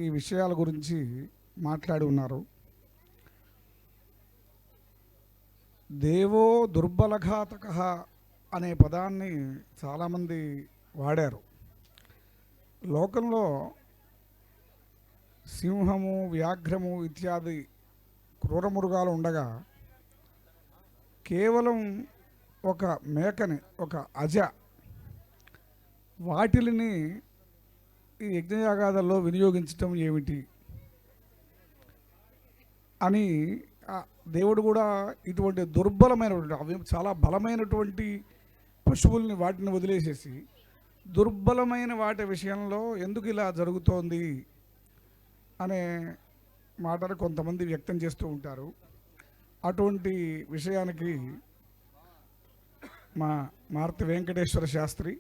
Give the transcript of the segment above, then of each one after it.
ఈ విషయాల గురించి మాట్లాడి ఉన్నారు. దేవో దుర్బలఘాతక అనే పదాన్ని చాలామంది వాడారు. లోకంలో సింహము, వ్యాఘ్రము ఇత్యాది క్రూరమృగాలు ఉండగా కేవలం ఒక మేకని, ఒక అజ వాటిని ఈ యజ్ఞయాగాదాల్లో వినియోగించటం ఏమిటి అని దేవుడు కూడా ఇటువంటి దుర్బలమైనటువంటి, అవి చాలా బలమైనటువంటి పశువుల్ని వాటిని వదిలేసేసి దుర్బలమైన వాటి విషయంలో ఎందుకు ఇలా జరుగుతోంది అనే మాటను కొంతమంది వ్యక్తం చేస్తూ ఉంటారు. అటువంటి విషయానికి మా మార్తి వెంకటేశ్వర శాస్త్రి,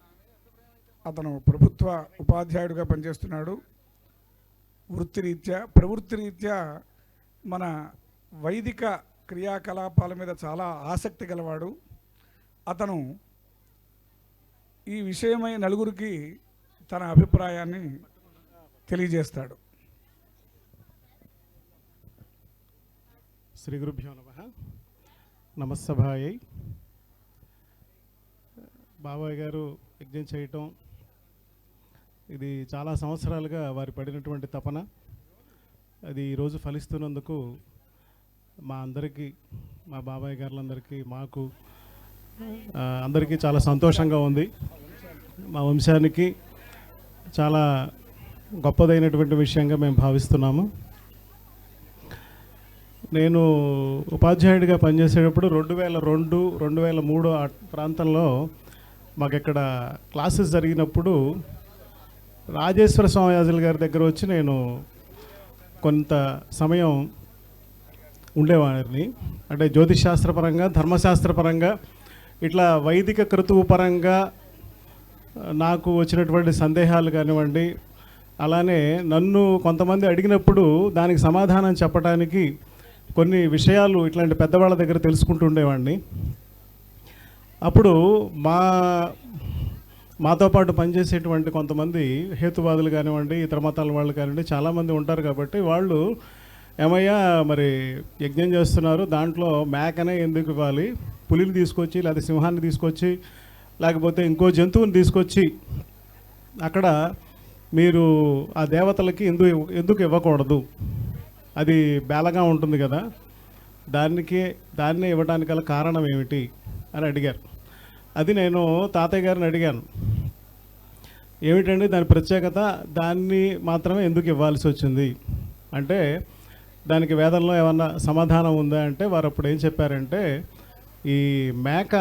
అతను ప్రభుత్వ ఉపాధ్యాయుడిగా పనిచేస్తున్నాడు. వృత్తిరీత్యా, ప్రవృత్తిరీత్యా మన వైదిక క్రియాకలాపాల మీద చాలా ఆసక్తి గలవాడు. అతను ఈ విషయమై నలుగురికి తన అభిప్రాయాన్ని తెలియజేస్తాడు. శ్రీ గురుభ్యో నమః. నమస్సభాయై. బాబాయ్ గారు యజ్ఞం చేయటం ఇది చాలా సంవత్సరాలుగా వారు పడినటువంటి తపన, అది ఈరోజు ఫలిస్తున్నందుకు మా అందరికీ, మా బాబాయ్ గారులందరికీ, మాకు అందరికీ చాలా సంతోషంగా ఉంది. మా వంశానికి చాలా గొప్పదైనటువంటి విషయంగా మేము భావిస్తున్నాము. నేను ఉపాధ్యాయుడిగా పనిచేసేటప్పుడు 2002, 2003 ఆ ప్రాంతంలో మాకు ఇక్కడ క్లాసెస్ జరిగినప్పుడు రాజేశ్వర స్వామి గారి దగ్గర వచ్చి నేను కొంత సమయం ఉండేవాడిని. అంటే జ్యోతిష్ శాస్త్రపరంగా, ధర్మశాస్త్రపరంగా, ఇట్లా వైదిక క్రతువు పరంగా నాకు వచ్చినటువంటి సందేహాలు కానివ్వండి, అలానే నన్ను కొంతమంది అడిగినప్పుడు దానికి సమాధానం చెప్పడానికి కొన్ని విషయాలు ఇట్లాంటి పెద్దవాళ్ళ దగ్గర తెలుసుకుంటూ ఉండేవాడిని. అప్పుడు మాతో పాటు పనిచేసేటువంటి కొంతమంది హేతువాదులు కానివ్వండి, ఇతర మతాల వాళ్ళు కానివ్వండి, చాలామంది ఉంటారు. కాబట్టి వాళ్ళు, ఏమయ్యా మరి యజ్ఞం చేస్తున్నారు, దాంట్లో మేకనే ఎందుకు ఇవ్వాలి, పులిని తీసుకొచ్చి లేదా సింహాన్ని తీసుకొచ్చి లేకపోతే ఇంకో జంతువుని తీసుకొచ్చి అక్కడ మీరు ఆ దేవతలకి ఎందుకు ఇవ్వకూడదు, అది బేలగా ఉంటుంది కదా, దాన్నే ఇవ్వడానికి గల కారణం ఏమిటి అని అడిగారు. అది నేను తాతయ్య గారిని అడిగాను, ఏమిటండి దాని ప్రత్యేకత, దాన్ని మాత్రమే ఎందుకు ఇవ్వాల్సి వచ్చింది అంటే దానికి వేదంలో ఏమన్నా సమాధానం ఉందా అంటే వారు అప్పుడు ఏం చెప్పారంటే, ఈ మేక,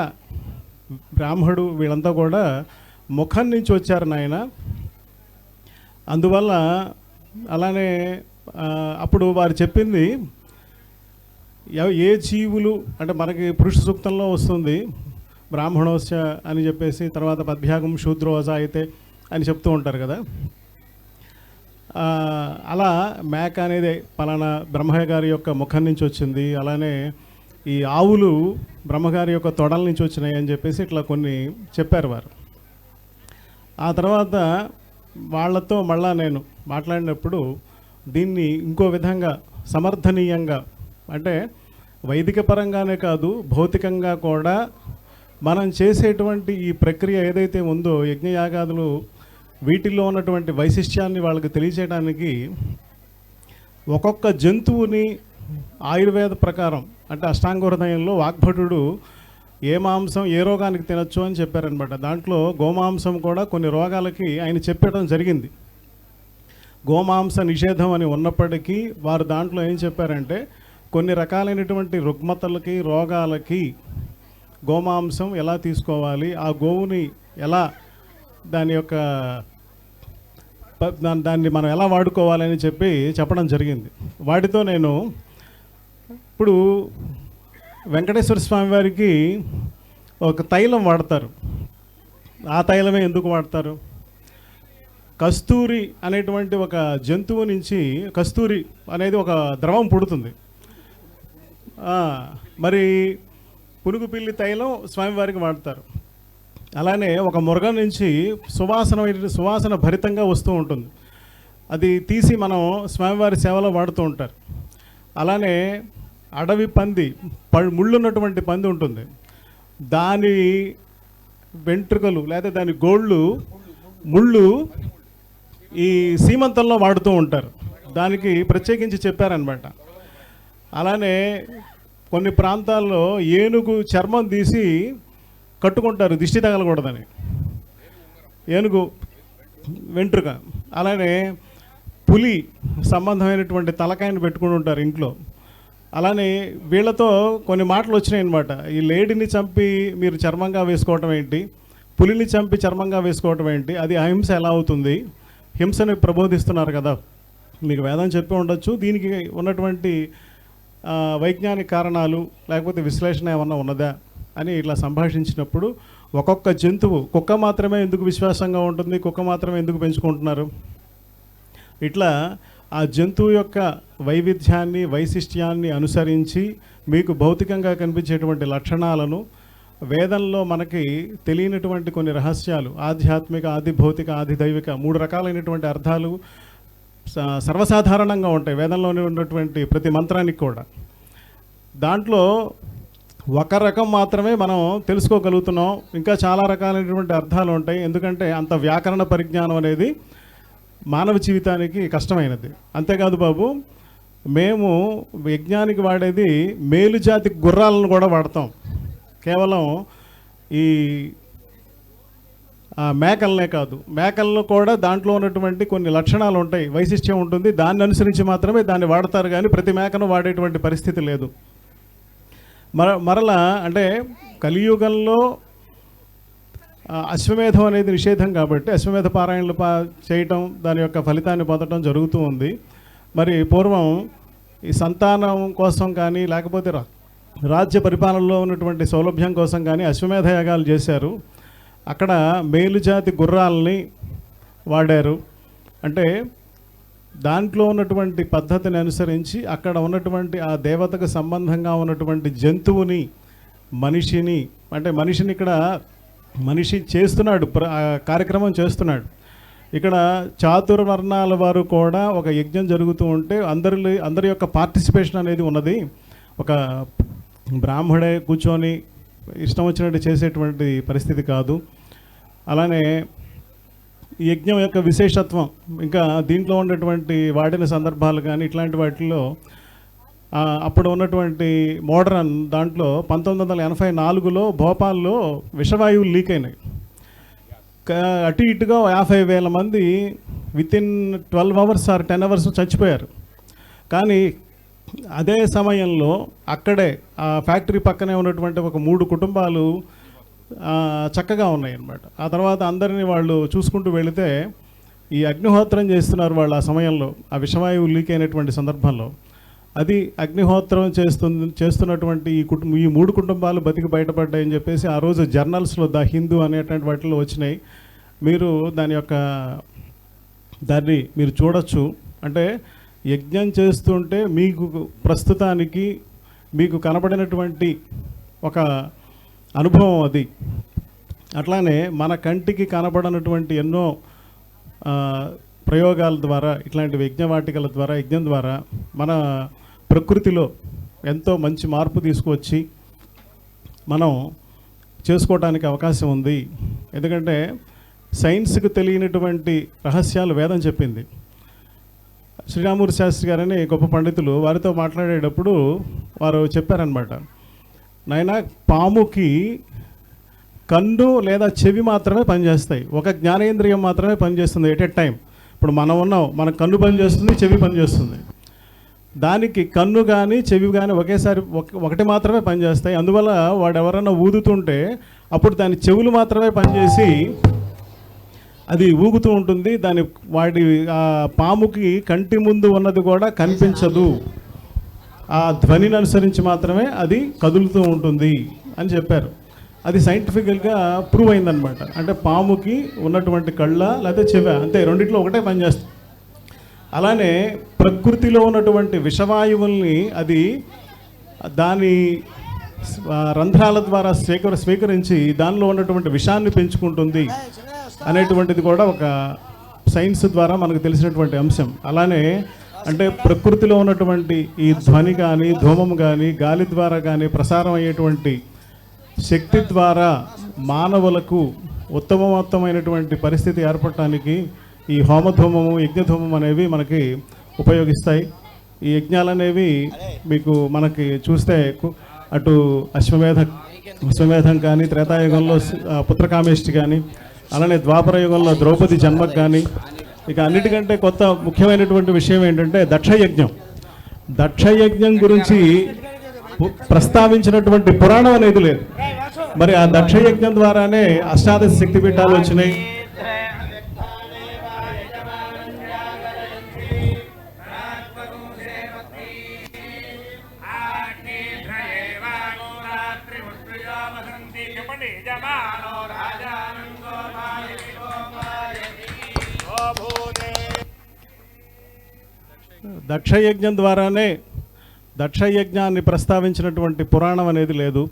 బ్రాహ్మడు వీళ్ళంతా కూడా ముఖం నుంచి వచ్చారు నాయన, అందువల్ల. అలానే అప్పుడు వారు చెప్పింది ఏ జీవులు అంటే మనకి పురుష సూక్తంలో వస్తుంది బ్రాహ్మణోశ అని చెప్పేసి, తర్వాత పద్భ్యాగం శూద్రోజ అయితే అని చెప్తూ ఉంటారు కదా. అలా మేక అనేది పలానా బ్రహ్మయ్య గారి యొక్క ముఖం నుంచి వచ్చింది, అలానే ఈ ఆవులు బ్రహ్మగారి యొక్క తొడల నుంచి వచ్చినాయి అని చెప్పేసి ఇట్లా కొన్ని చెప్పారు వారు. ఆ తర్వాత వాళ్ళతో మళ్ళా నేను మాట్లాడినప్పుడు దీన్ని ఇంకో విధంగా సమర్థనీయంగా, అంటే వైదిక పరంగానే కాదు భౌతికంగా కూడా మనం చేసేటువంటి ఈ ప్రక్రియ ఏదైతే ఉందో యజ్ఞయాగాదులు, వీటిల్లో ఉన్నటువంటి వైశిష్ట్యాన్ని వాళ్ళకి తెలియచేయడానికి ఒక్కొక్క జంతువుని ఆయుర్వేద ప్రకారం, అంటే అష్టాంగహృదయంలో వాగ్భటుడు ఏ మాంసం ఏ రోగానికి తినొచ్చు అని చెప్పారనమాట. దాంట్లో గోమాంసం కూడా కొన్ని రోగాలకి ఆయన చెప్పడం జరిగింది. గోమాంస నిషేధం అని ఉన్నప్పటికీ వారు దాంట్లో ఏం చెప్పారంటే, కొన్ని రకాలైనటువంటి రుగ్మతలకి, రోగాలకి గోమాంసం ఎలా తీసుకోవాలి, ఆ గోవుని ఎలా దాన్ని మనం ఎలా వాడుకోవాలని చెప్పడం జరిగింది. వాటితో నేను ఇప్పుడు వెంకటేశ్వర స్వామి వారికి ఒక తైలం వాడతారు. ఆ తైలమే ఎందుకు వాడతారు? కస్తూరి అనేటువంటి ఒక జంతువు నుంచి కస్తూరి అనేది ఒక ద్రవం పుడుతుంది. మరి పునుగుపిల్లి తైలం స్వామివారికి వాడతారు. అలానే ఒక మృగం నుంచి సువాసన భరితంగా వస్తూ ఉంటుంది. అది తీసి మనం స్వామివారి సేవలో వాడుతూ ఉంటారు. అలానే అడవి పంది, ముళ్ళున్నటువంటి పంది ఉంటుంది, దాని వెంట్రుకలు లేదా దాని గోళ్ళు ముళ్ళు ఈ సీమంతంలో వాడుతూ ఉంటారు. దానికి ప్రత్యేకించి చెప్పారనమాట. అలానే కొన్ని ప్రాంతాల్లో ఏనుగు చర్మం తీసి కట్టుకుంటారు దిష్టి తగలకూడదని, ఏనుగు వెంట్రుక. అలానే పులి సంబంధమైనటువంటి తలకాయను పెట్టుకుని ఉంటారు ఇంట్లో. అలానే వీళ్ళతో కొన్ని మాటలు వచ్చినాయి అనమాట. ఈ లేడీని చంపి మీరు చర్మంగా వేసుకోవటం ఏంటి, పులిని చంపి చర్మంగా వేసుకోవటం ఏంటి, అది అహింస ఎలా అవుతుంది, హింసని ప్రబోధిస్తున్నారు కదా, మీకు వేదం చెప్పి ఉండొచ్చు, దీనికి ఉన్నటువంటి వైజ్ఞానిక కారణాలు లేకపోతే విశ్లేషణ ఏమన్నా ఉన్నదా అని ఇట్లా సంభాషించినప్పుడు, ఒక్కొక్క జంతువు, కుక్క మాత్రమే ఎందుకు విశ్వాసంగా ఉంటుంది, కుక్క మాత్రమే ఎందుకు పెంచుకుంటున్నారు, ఇట్లా ఆ జంతువు యొక్క వైవిధ్యాన్ని వైశిష్ట్యాన్ని అనుసరించి మీకు భౌతికంగా కనిపించేటువంటి లక్షణాలను, వేదంలో మనకి తెలియనటువంటి కొన్ని రహస్యాలు, ఆధ్యాత్మిక, ఆది భౌతిక, ఆది దైవిక, 3 రకాలైనటువంటి అర్థాలు సర్వసాధారణంగా ఉంటాయి వేదంలోనే ఉన్నటువంటి ప్రతి మంత్రానికి కూడా. దాంట్లో ఒక రకం మాత్రమే మనం తెలుసుకోగలుగుతున్నాం, ఇంకా చాలా రకాలైనటువంటి అర్థాలు ఉంటాయి. ఎందుకంటే అంత వ్యాకరణ పరిజ్ఞానం అనేది మానవ జీవితానికి కష్టమైనది. అంతేకాదు బాబు, మేము యజ్ఞానికి వాడేది మేలుజాతి గుర్రాలను కూడా వాడతాం. కేవలం ఈ మేకలనే కాదు, మేకల్లో కూడా దాంట్లో ఉన్నటువంటి కొన్ని లక్షణాలు ఉంటాయి, వైశిష్ట్యం ఉంటుంది, దాన్ని అనుసరించి మాత్రమే దాన్ని వాడతారు, కానీ ప్రతి మేకను వాడేటువంటి పరిస్థితి లేదు. మరలా అంటే కలియుగంలో అశ్వమేధం అనేది నిషేధం కాబట్టి అశ్వమేధ పారాయణలు చేయటం, దాని యొక్క ఫలితాన్ని పొందడం జరుగుతూ ఉంది. మరి పూర్వం ఈ సంతానం కోసం కానీ లేకపోతే రాజ్య పరిపాలనలో ఉన్నటువంటి సౌలభ్యం కోసం కానీ అశ్వమేధ యాగాలు చేశారు. అక్కడ మేలుజాతి గుర్రాలని వాడారు. అంటే దాంట్లో ఉన్నటువంటి పద్ధతిని అనుసరించి అక్కడ ఉన్నటువంటి ఆ దేవతకు సంబంధంగా ఉన్నటువంటి జంతువుని, మనిషిని, అంటే మనిషిని ఇక్కడ మనిషి చేస్తున్నాడు, కార్యక్రమం చేస్తున్నాడు. ఇక్కడ చాతుర్వర్ణాల వారు కూడా ఒక యజ్ఞం జరుగుతూ ఉంటే అందరి యొక్క పార్టిసిపేషన్ అనేది ఉన్నది. ఒక బ్రాహ్మడే కూర్చొని ఇష్టం వచ్చినట్టు చేసేటువంటి పరిస్థితి కాదు. అలానే ఈ యజ్ఞం యొక్క విశేషత్వం, ఇంకా దీంట్లో ఉన్నటువంటి వాడిన సందర్భాలు కానీ ఇట్లాంటి వాటిల్లో అప్పుడు ఉన్నటువంటి మోడర్న్ దాంట్లో 1984లో భోపాల్లో విషవాయువులు లీక్ అయినాయి. అటు ఇటుగా 50,000 మంది వితిన్ 12 అవర్స్ ఆర్ 10 అవర్స్ చచ్చిపోయారు. కానీ అదే సమయంలో అక్కడే ఆ ఫ్యాక్టరీ పక్కనే ఉన్నటువంటి ఒక 3 కుటుంబాలు చక్కగా ఉన్నాయి అన్నమాట. ఆ తర్వాత అందరినీ వాళ్ళు చూసుకుంటూ వెళితే ఈ అగ్నిహోత్రం చేస్తున్నారు వాళ్ళు ఆ సమయంలో, ఆ విషవాయువు లీక్ అయినటువంటి సందర్భంలో. అది అగ్నిహోత్రం చేస్తున్నటువంటి ఈ 3 కుటుంబాలు బతికి బయటపడ్డాయని చెప్పేసి ఆ రోజు జర్నల్స్లో ద హిందూ అనేటువంటి వాటిలో వచ్చినాయి. మీరు దాన్ని మీరు చూడొచ్చు. అంటే యజ్ఞం చేస్తుంటే మీకు ప్రస్తుతానికి మీకు కనబడినటువంటి ఒక అనుభవం అది. అట్లానే మన కంటికి కనబడినటువంటి ఎన్నో ప్రయోగాల ద్వారా, ఇట్లాంటి యజ్ఞవాటికల ద్వారా, యజ్ఞం ద్వారా మన ప్రకృతిలో ఎంతో మంచి మార్పు తీసుకువచ్చి మనం చేసుకోవడానికి అవకాశం ఉంది. ఎందుకంటే సైన్స్కి తెలియనటువంటి రహస్యాలు వేదం చెప్పింది. శ్రీరామూర్తి శాస్త్రి గారని గొప్ప పండితులు, వారితో మాట్లాడేటప్పుడు వారు చెప్పారనమాట, నాయన పాముకి కన్ను లేదా చెవి మాత్రమే పనిచేస్తాయి, ఒక జ్ఞానేంద్రియం మాత్రమే పనిచేస్తుంది ఎట్ ఎ టైం. ఇప్పుడు మనం ఉన్నాం, మన కన్ను పనిచేస్తుంది, చెవి పనిచేస్తుంది. దానికి కన్ను కానీ చెవి కానీ ఒకేసారి ఒకటి మాత్రమే పనిచేస్తాయి. అందువల్ల వాడు ఎవరైనా ఊదుతుంటే అప్పుడు దాని చెవులు మాత్రమే పనిచేసి అది ఊగుతూ ఉంటుంది. వాడి పాముకి కంటి ముందు ఉన్నది కూడా కనిపించదు, ఆ ధ్వనిని అనుసరించి మాత్రమే అది కదులుతూ ఉంటుంది అని చెప్పారు. అది సైంటిఫికల్గా ప్రూవ్ అయిందనమాట. అంటే పాముకి ఉన్నటువంటి కళ్ళ లేదా చెవ అంతే, రెండిట్లో ఒకటే పనిచేస్తుంది. అలానే ప్రకృతిలో ఉన్నటువంటి విషవాయువుల్ని అది దాని రంధ్రాల ద్వారా స్వీకరించి దానిలో ఉన్నటువంటి విషాన్ని పెంచుకుంటుంది అనేటువంటిది కూడా ఒక సైన్స్ ద్వారా మనకు తెలిసినటువంటి అంశం. అలానే అంటే ప్రకృతిలో ఉన్నటువంటి ఈ ధ్వని కానీ, ధూమం కానీ, గాలి ద్వారా కానీ ప్రసారం అయ్యేటువంటి శక్తి ద్వారా మానవులకు ఉత్తమోత్తమైనటువంటి పరిస్థితి ఏర్పడటానికి ఈ హోమధూమము, యజ్ఞధూమం అనేవి మనకి ఉపయోగిస్తాయి. ఈ యజ్ఞాలు అనేవి మీకు మనకి చూస్తే అటు అశ్వమేధం కానీ, త్రేతాయుగంలో పుత్రకామేష్టి కానీ, అలానే ద్వాపర యుగంలో ద్రౌపది జన్మకు కానీ, ఇక అన్నిటికంటే కొత్త ముఖ్యమైనటువంటి విషయం ఏంటంటే దక్షయజ్ఞం. దక్షయజ్ఞం గురించి ప్రస్తావించినటువంటి పురాణం అనేది లేదు. మరి ఆ దక్షయజ్ఞం ద్వారానే అష్టాదశ శక్తిపీఠాలు వచ్చినాయి. దక్షయజ్ఞం ద్వారానే దక్షయజ్ఞాన్ని ప్రస్తావించినటువంటి పురాణం అనేది లేదు.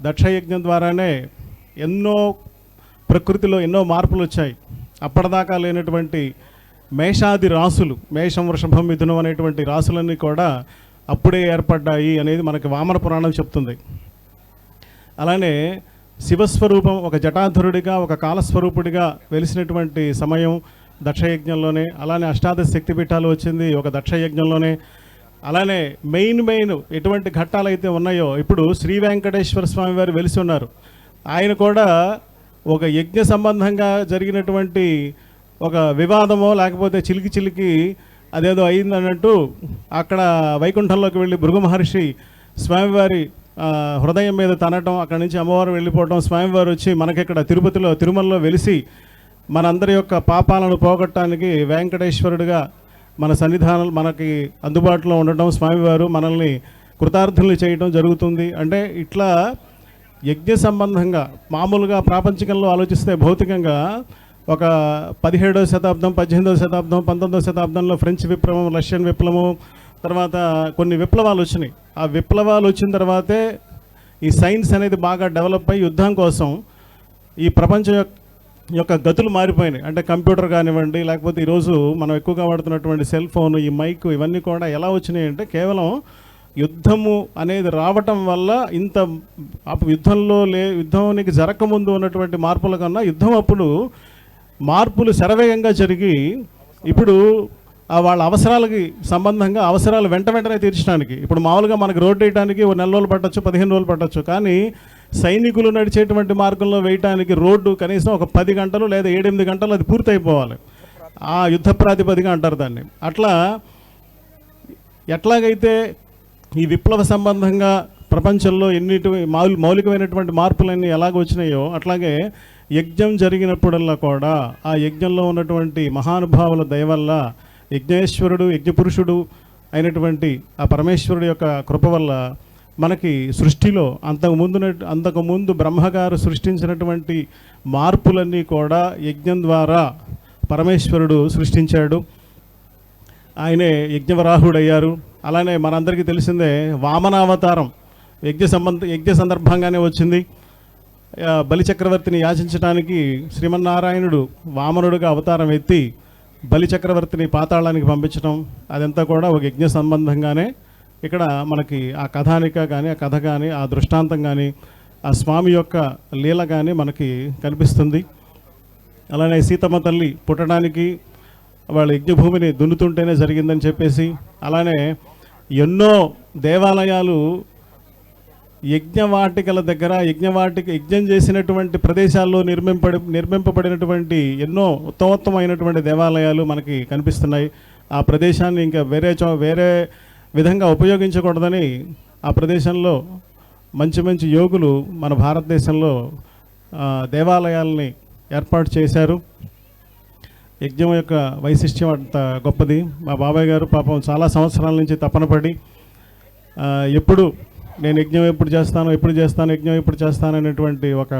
దక్షయజ్ఞం ద్వారానే ఎన్నో ప్రకృతిలో ఎన్నో మార్పులు వచ్చాయి. అప్పటిదాకా లేనటువంటి మేషాది రాసులు, మేషం, వృషభం, మిథునం అనేటువంటి రాసులన్నీ కూడా అప్పుడే ఏర్పడ్డాయి అనేది మనకి వామన పురాణం చెప్తుంది. అలానే శివస్వరూపం ఒక జటాధరుడిగా, ఒక కాలస్వరూపుడిగా వెలిసినటువంటి సమయం దక్షయజ్ఞంలోనే. అలానే అష్టాదశ శక్తిపీఠాలు వచ్చింది ఒక దక్షయజ్ఞంలోనే. అలానే మెయిన్ ఎటువంటి ఘట్టాలు అయితే ఉన్నాయో, ఇప్పుడు శ్రీ వెంకటేశ్వర స్వామి వారు వెలిసి ఉన్నారు. ఆయన కూడా ఒక యజ్ఞ సంబంధంగా జరిగినటువంటి ఒక వివాదమో లేకపోతే చిలికి అదేదో అయిందన్నట్టు అక్కడ వైకుంఠంలోకి వెళ్ళి భృగు మహర్షి స్వామివారి హృదయం మీద తనటం, అక్కడి నుంచి అమ్మవారు వెళ్ళిపోవటం, స్వామివారు వచ్చి మనకిక్కడ తిరుమలలో వెలిసి మనందరి యొక్క పాపాలను పోగొట్టడానికి వెంకటేశ్వరుడిగా మన సన్నిధానం మనకి అందుబాటులో ఉండటం, స్వామివారు మనల్ని కృతార్థుల్ని చేయటం జరుగుతుంది. అంటే ఇట్లా యజ్ఞ సంబంధంగా మామూలుగా ప్రాపంచికంలో ఆలోచిస్తే భౌతికంగా ఒక 17వ శతాబ్దం, 18వ శతాబ్దం, 19వ శతాబ్దంలో ఫ్రెంచ్ విప్లవం, రష్యన్ విప్లవం, తర్వాత కొన్ని విప్లవాలు వచ్చినాయి. ఆ విప్లవాలు వచ్చిన తర్వాతే ఈ సైన్స్ అనేది బాగా డెవలప్ అయ్యి యుద్ధం కోసం ఈ ప్రపంచం యొక్క గతులు మారిపోయినాయి. అంటే కంప్యూటర్ కానివ్వండి, లేకపోతే ఈరోజు మనం ఎక్కువగా వాడుతున్నటువంటి సెల్ ఫోన్, ఈ మైక్, ఇవన్నీ కూడా ఎలా వచ్చినాయి అంటే కేవలం యుద్ధము అనేది రావటం వల్ల ఇంత యుద్ధానికి జరగకముందు ఉన్నటువంటి మార్పుల కన్నా యుద్ధం అప్పుడు మార్పులు శరవేగంగా జరిగి ఇప్పుడు వాళ్ళ అవసరాలకి సంబంధంగా అవసరాలు వెంటనే తీర్చడానికి, ఇప్పుడు మామూలుగా మనకు రోడ్డు వేయడానికి 1 నెల రోజులు పట్టచ్చు, 15 రోజులు పట్టచ్చు. కానీ సైనికులు నడిచేటువంటి మార్గంలో వేయటానికి రోడ్డు కనీసం ఒక 10 గంటలు లేదా 7-8 గంటలు అది పూర్తయిపోవాలి. ఆ యుద్ధ ప్రాతిపదిక అంటారు దాన్ని. అట్లా ఎట్లాగైతే ఈ విప్లవ సంబంధంగా ప్రపంచంలో మౌలికమైనటువంటి మార్పులన్నీ ఎలాగ వచ్చినాయో, అట్లాగే యజ్ఞం జరిగినప్పుడల్లా కూడా ఆ యజ్ఞంలో ఉన్నటువంటి మహానుభావుల దయ వల్ల యజ్ఞేశ్వరుడు, యజ్ఞపురుషుడు అయినటువంటి ఆ పరమేశ్వరుడు యొక్క కృప వల్ల మనకి సృష్టిలో అంతకుముందు బ్రహ్మగారు సృష్టించినటువంటి మార్పులన్నీ కూడా యజ్ఞం ద్వారా పరమేశ్వరుడు సృష్టించాడు. ఆయనే యజ్ఞవరాహుడయ్యారు. అలానే మనందరికీ తెలిసిందే వామనావతారం యజ్ఞ సందర్భంగానే వచ్చింది. బలిచక్రవర్తిని యాచించడానికి శ్రీమన్నారాయణుడు వామనుడుగా అవతారం ఎత్తి బలిచక్రవర్తిని పాతాళానికి పంపించడం, అదంతా కూడా ఒక యజ్ఞ సంబంధంగానే ఇక్కడ మనకి ఆ కథానిక కానీ, ఆ కథ కానీ, ఆ దృష్టాంతం కానీ, ఆ స్వామి యొక్క లీల కానీ మనకి కనిపిస్తుంది. అలానే సీతమ్మ తల్లి పుట్టడానికి వాళ్ళ యజ్ఞభూమిని దున్నుతుంటేనే జరిగిందని చెప్పేసి, అలానే ఎన్నో దేవాలయాలు యజ్ఞవాటికల దగ్గర యజ్ఞం చేసినటువంటి ప్రదేశాల్లో నిర్మింపబడినటువంటి ఎన్నో ఉత్తమోత్తమైనటువంటి దేవాలయాలు మనకి కనిపిస్తున్నాయి. ఆ ప్రదేశాన్ని ఇంకా వేరే విధంగా ఉపయోగించకూడదని ఆ ప్రదేశంలో మంచి యోగులు మన భారతదేశంలో దేవాలయాల్ని ఏర్పాటు చేశారు. యజ్ఞం యొక్క వైశిష్ట్యం అంత గొప్పది. మా బాబాయ్ గారు పాపం చాలా సంవత్సరాల నుంచి తపన పడి ఎప్పుడు నేను యజ్ఞం ఎప్పుడు చేస్తాను యజ్ఞం ఎప్పుడు చేస్తాను అనేటువంటి ఒక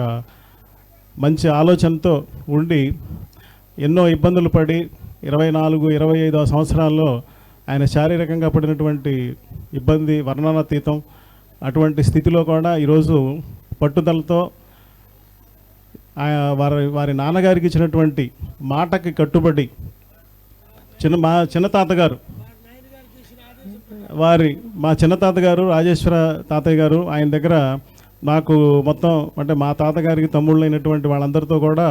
మంచి ఆలోచనతో ఉండి ఎన్నో ఇబ్బందులు పడి 24-25 సంవత్సరాల్లో ఆయన శారీరకంగా పడినటువంటి ఇబ్బంది వర్ణనాతీతం. అటువంటి స్థితిలో కూడా ఈరోజు పట్టుదలతో వారి నాన్నగారికి ఇచ్చినటువంటి మాటకి కట్టుబడి మా చిన్న తాతగారు మా చిన్న తాతగారు రాజేశ్వర తాతయ్య గారు, ఆయన దగ్గర నాకు మొత్తం అంటే మా తాతగారికి తమ్ముళ్ళైనటువంటి వాళ్ళందరితో కూడా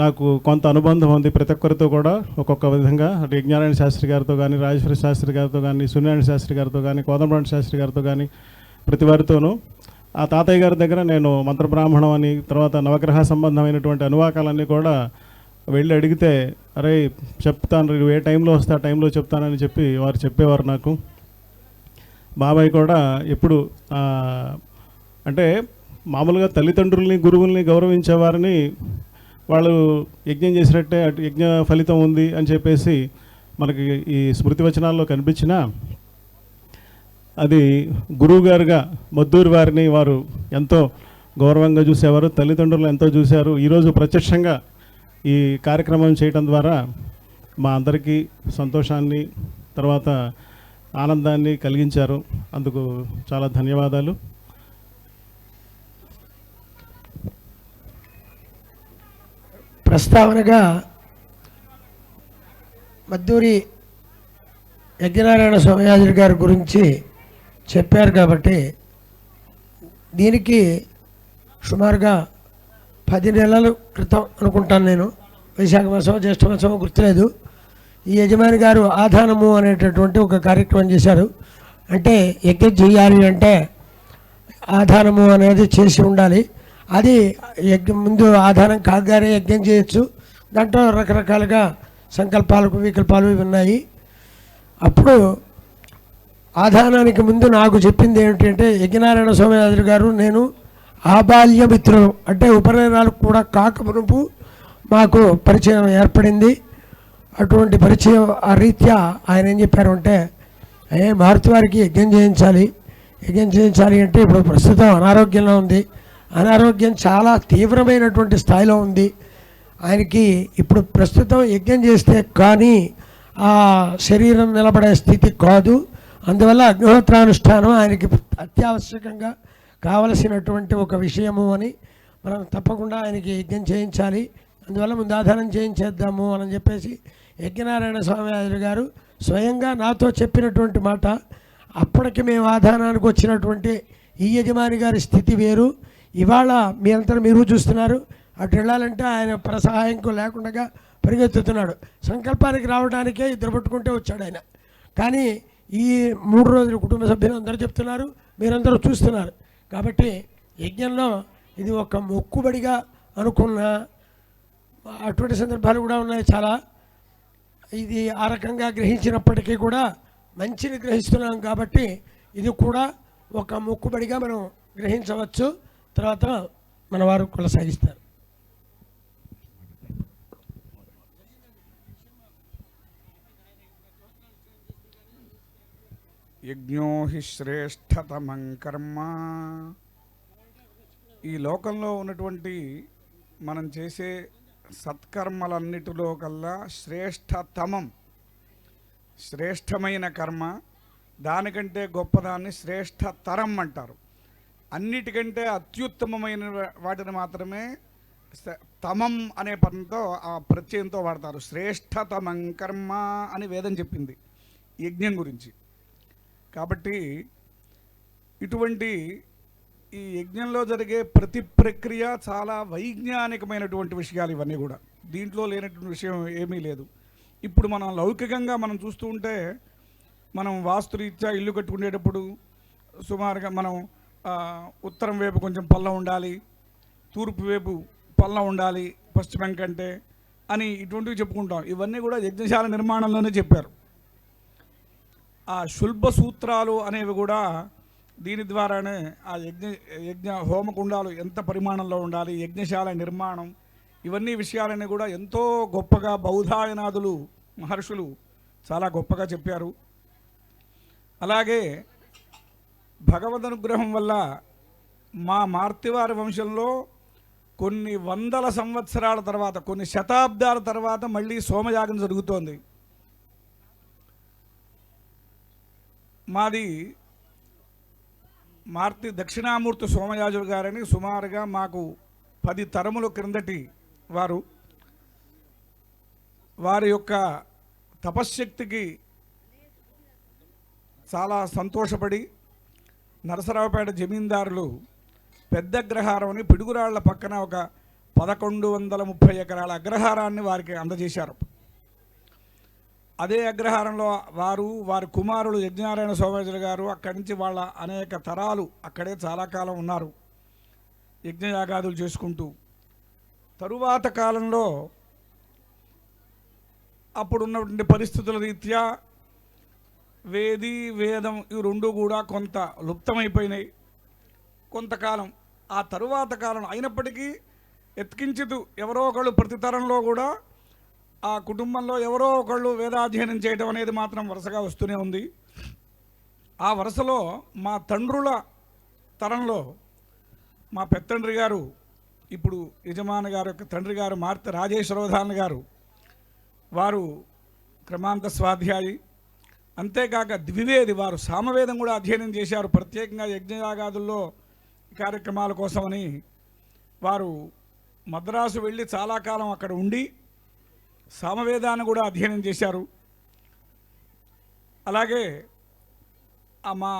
నాకు కొంత అనుబంధం ఉంది. ప్రతి ఒక్కరితో కూడా ఒక్కొక్క విధంగా అంటే యజ్ఞనారాయణ శాస్త్రి గారితో కానీ, రాజేశ్వర శాస్త్రి గారితో కానీ, సూర్యనారాయణ శాస్త్రి గారితో కానీ, కోదండరామ శాస్త్రి గారితో కానీ ప్రతి వారితోనూ ఆ తాతయ్య గారి దగ్గర నేను మంత్రబ్రాహ్మణం అని, తర్వాత నవగ్రహ సంబంధమైనటువంటి అనువాకాలన్నీ కూడా వెళ్ళి అడిగితే, అరే చెప్తాను, నువ్వు ఏ టైంలో వస్తే ఆ టైంలో చెప్తానని చెప్పి వారు చెప్పేవారు నాకు. బాబాయ్ కూడా ఎప్పుడు అంటే మామూలుగా తల్లిదండ్రుల్ని గురువుల్ని గౌరవించేవారిని వాళ్ళు యజ్ఞం చేసినట్టే అటు యజ్ఞ ఫలితం ఉంది అని చెప్పేసి మనకి ఈ స్మృతి వచనాల్లో కనిపించినా, అది గురువుగారుగా మద్దూరి వారిని వారు ఎంతో గౌరవంగా చూసేవారు, తల్లిదండ్రులు ఎంతో చూశారు. ఈరోజు ప్రత్యక్షంగా ఈ కార్యక్రమం చేయడం ద్వారా మా అందరికీ సంతోషాన్ని, తర్వాత ఆనందాన్ని కలిగించారు. అందుకు చాలా ధన్యవాదాలు. ప్రస్తావనగా మద్దూరి యజ్ఞనారాయణ స్వామియాజులు గారి గురించి చెప్పారు కాబట్టి దీనికి సుమారుగా 10 నెలల క్రితం అనుకుంటాను నేను, వైశాఖ మాసం జ్యేష్ఠ మాసం గుర్తులేదు, ఈ యజమాని గారు ఆధానము అనేటటువంటి ఒక కార్యక్రమం చేశారు. అంటే యజ్ఞం చేయాలి అంటే ఆధానము అనేది చేసి ఉండాలి. అది యజ్ఞం ముందు ఆధారం కాగానే యజ్ఞం చేయొచ్చు. దాంట్లో రకరకాలుగా సంకల్పాలు వికల్పాలు ఇవి ఉన్నాయి. అప్పుడు ఆధానానికి ముందు నాకు చెప్పింది ఏమిటంటే, యజ్ఞనారాయణ స్వామియాజులు గారు నేను ఆబాల్య మిత్రులు అంటే ఉపనయనాలు కూడా కాకమునుపు మాకు పరిచయం ఏర్పడింది. అటువంటి పరిచయం ఆ రీత్యా ఆయన ఏం చెప్పారు అంటే, మారుతి వారికి యజ్ఞం చేయించాలి అంటే ఇప్పుడు ప్రస్తుతం అనారోగ్యంలో ఉంది, అనారోగ్యం చాలా తీవ్రమైనటువంటి స్థాయిలో ఉంది, ఆయనకి ఇప్పుడు ప్రస్తుతం యజ్ఞం చేస్తే కానీ ఆ శరీరం నిలబడే స్థితి కాదు, అందువల్ల అగ్నిహోత్రానుష్ఠానం ఆయనకి అత్యావశ్యకంగా కావలసినటువంటి ఒక విషయము అని మనం తప్పకుండా ఆయనకి యజ్ఞం చేయించాలి, అందువల్ల ముందు ఆధారం చేయించేద్దాము అని చెప్పేసి యజ్ఞనారాయణ స్వామియాజులు గారు స్వయంగా నాతో చెప్పినటువంటి మాట. అప్పటికి మేము ఆధారానికి వచ్చినటువంటి ఈ యజమాని గారి స్థితి వేరు. ఇవాళ మీ అంతా మీరు చూస్తున్నారు, అటు వెళ్ళాలంటే ఆయన ప్రసహాయంకు లేకుండా పరిగెత్తుతున్నాడు. సంకల్పానికి రావడానికే ఇద్దరు పట్టుకుంటే వచ్చాడు ఆయన. కానీ ఈ 3 రోజులు కుటుంబ సభ్యులు అందరూ చెప్తున్నారు, మీరందరూ చూస్తున్నారు. కాబట్టి యజ్ఞంలో ఇది ఒక మొక్కుబడిగా అనుకున్న అటువంటి సందర్భాలు కూడా ఉన్నాయి చాలా. ఇది ఆ రకంగా గ్రహించినప్పటికీ కూడా మంచిని గ్రహిస్తున్నాం కాబట్టి ఇది కూడా ఒక మొక్కుబడిగా మనం గ్రహించవచ్చు. తర్వాత మన వారు కొనసాగిస్తారు. యజ్ఞో హి శ్రేష్ఠతమం కర్మ. ఈ లోకంలో ఉన్నటువంటి మనం చేసే సత్కర్మలన్నిటిలో కల్లా శ్రేష్టమైన కర్మ, దానికంటే గొప్పదాన్ని శ్రేష్టతరం అంటారు. అన్నిటికంటే అత్యుత్తమమైన వాటిని మాత్రమే తమం అనే పదంతో ఆ ప్రత్యయంతో వాడతారు. శ్రేష్టతమం కర్మ అని వేదం చెప్పింది యజ్ఞం గురించి. కాబట్టి ఇటువంటి ఈ యజ్ఞంలో జరిగే ప్రతి ప్రక్రియ చాలా వైజ్ఞానికమైనటువంటి విషయాలు ఇవన్నీ కూడా. దీంట్లో లేనటువంటి విషయం ఏమీ లేదు. ఇప్పుడు మనం లౌకికంగా మనం చూస్తూ ఉంటే, మనం వాస్తురీత్యా ఇల్లు కట్టుకునేటప్పుడు సుమారుగా మనం ఉత్తరం వైపు కొంచెం పల్లం ఉండాలి, తూర్పు వైపు పల్లం ఉండాలి పశ్చిమం కంటే అని ఇటువంటివి చెప్పుకుంటాం. ఇవన్నీ కూడా యజ్ఞశాల నిర్మాణంలోనే చెప్పారు. ఆ శుల్బ సూత్రాలు అనేవి కూడా దీని ద్వారానే ఆ యజ్ఞ హోమకుండాలు ఎంత పరిమాణంలో ఉండాలి, యజ్ఞశాల నిర్మాణం, ఇవన్నీ విషయాలన్నీ కూడా ఎంతో గొప్పగా బౌధాయనాదులు మహర్షులు చాలా గొప్పగా చెప్పారు. అలాగే భగవద్ అనుగ్రహం వల్ల మా మార్తివారి వంశంలో కొన్ని వందల సంవత్సరాల తర్వాత, కొన్ని శతాబ్దాల తర్వాత మళ్ళీ సోమయాగం జరుగుతోంది. మాది మార్తి దక్షిణామూర్తి సోమయాజులు గారని సుమారుగా మాకు 10 తరముల క్రిందటి వారు. వారి యొక్క తపశ్శక్తికి చాలా సంతోషపడి నరసరావుపేట జమీందారులు పెద్ద అగ్రహారం అని పిడుగురాళ్ల పక్కన ఒక 1130 ఎకరాల అగ్రహారాన్ని వారికి అందజేశారు. అదే అగ్రహారంలో వారి కుమారులు యజ్ఞనారాయణ సోమయాజులు గారు అక్కడి నుంచి వాళ్ళ అనేక తరాలు అక్కడే చాలా కాలం ఉన్నారు యజ్ఞయాగాదులు చేసుకుంటూ. తరువాత కాలంలో అప్పుడున్నటువంటి పరిస్థితుల రీత్యా వేది వేదం ఇవి రెండు కూడా కొంత లుప్తమైపోయినాయి కొంతకాలం. ఆ తరువాత కాలం అయినప్పటికీ ఎత్కించితు ఎవరో ఒకళ్ళు ప్రతి తరంలో కూడా ఆ కుటుంబంలో ఎవరో ఒకళ్ళు వేదాధ్యయనం చేయడం అనేది మాత్రం వరుసగా వస్తూనే ఉంది. ఆ వరుసలో మా తండ్రుల తరంలో మా పెత్తండ్రి గారు, ఇప్పుడు యజమాని గారు యొక్క తండ్రి గారు మార్తి రాజేశ్వరోధాన్ గారు, వారు క్రమాంత స్వాధ్యాయి. అంతేకాక ద్వివేది, వారు సామవేదం కూడా అధ్యయనం చేశారు. ప్రత్యేకంగా యజ్ఞయాగాదుల్లో కార్యక్రమాల కోసమని వారు మద్రాసు వెళ్ళి చాలా కాలం అక్కడ ఉండి సామవేదాన్ని కూడా అధ్యయనం చేశారు. అలాగే మా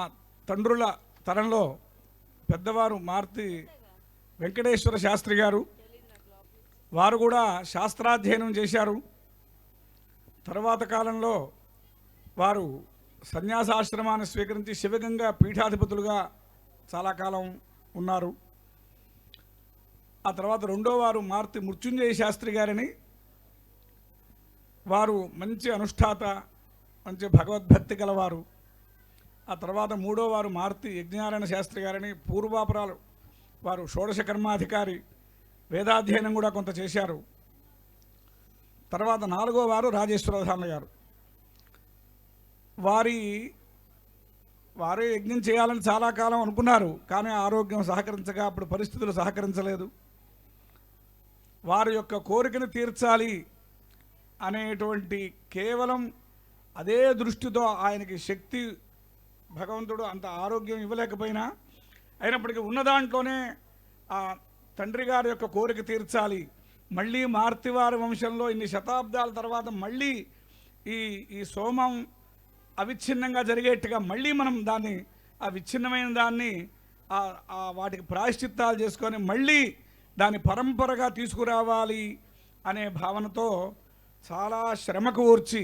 తండ్రుల తరంలో పెద్దవారు మార్తి వెంకటేశ్వర శాస్త్రి గారు, వారు కూడా శాస్త్రాధ్యయనం చేశారు. తర్వాత కాలంలో వారు సన్యాసాశ్రమాన్ని స్వీకరించి శివగంగా పీఠాధిపతులుగా చాలా కాలం ఉన్నారు. ఆ తర్వాత రెండో వారు మార్తి మృత్యుంజయ శాస్త్రి గారిని, వారు మంచి అనుష్ఠాత, మంచి భగవద్భక్తి గలవారు. ఆ తర్వాత మూడో వారు మార్తి యజ్ఞనారాయణ శాస్త్రి గారిని, పూర్వాపరాలు వారు షోడశ కర్మాధికారి, వేదాధ్యయనం కూడా కొంత చేశారు. తర్వాత నాలుగో వారు రాజేశ్వరధామ గారు. వారే యజ్ఞం చేయాలని చాలా కాలం అనుకున్నారు, కానీ ఆరోగ్యం సహకరించగా అప్పుడు పరిస్థితులు సహకరించలేదు. వారి యొక్క కోరికను తీర్చాలి అనేటువంటి కేవలం అదే దృష్టితో ఆయనకి శక్తి భగవంతుడు అంత ఆరోగ్యం ఇవ్వలేకపోయినా అయినప్పటికీ ఉన్న దాంట్లోనే ఆ తండ్రి గారి యొక్క కోరిక తీర్చాలి, మళ్ళీ మార్తివారి వంశంలో ఇన్ని శతాబ్దాల తర్వాత మళ్ళీ ఈ సోమం అవిచ్ఛిన్నంగా జరిగేట్టుగా మళ్ళీ మనం దాన్ని ఆ విచ్ఛిన్నమైన దాన్ని వాటికి ప్రాయశ్చిత్తాలు చేసుకొని మళ్ళీ దాని పరంపరగా తీసుకురావాలి అనే భావనతో చాలా శ్రమకు ఓర్చి,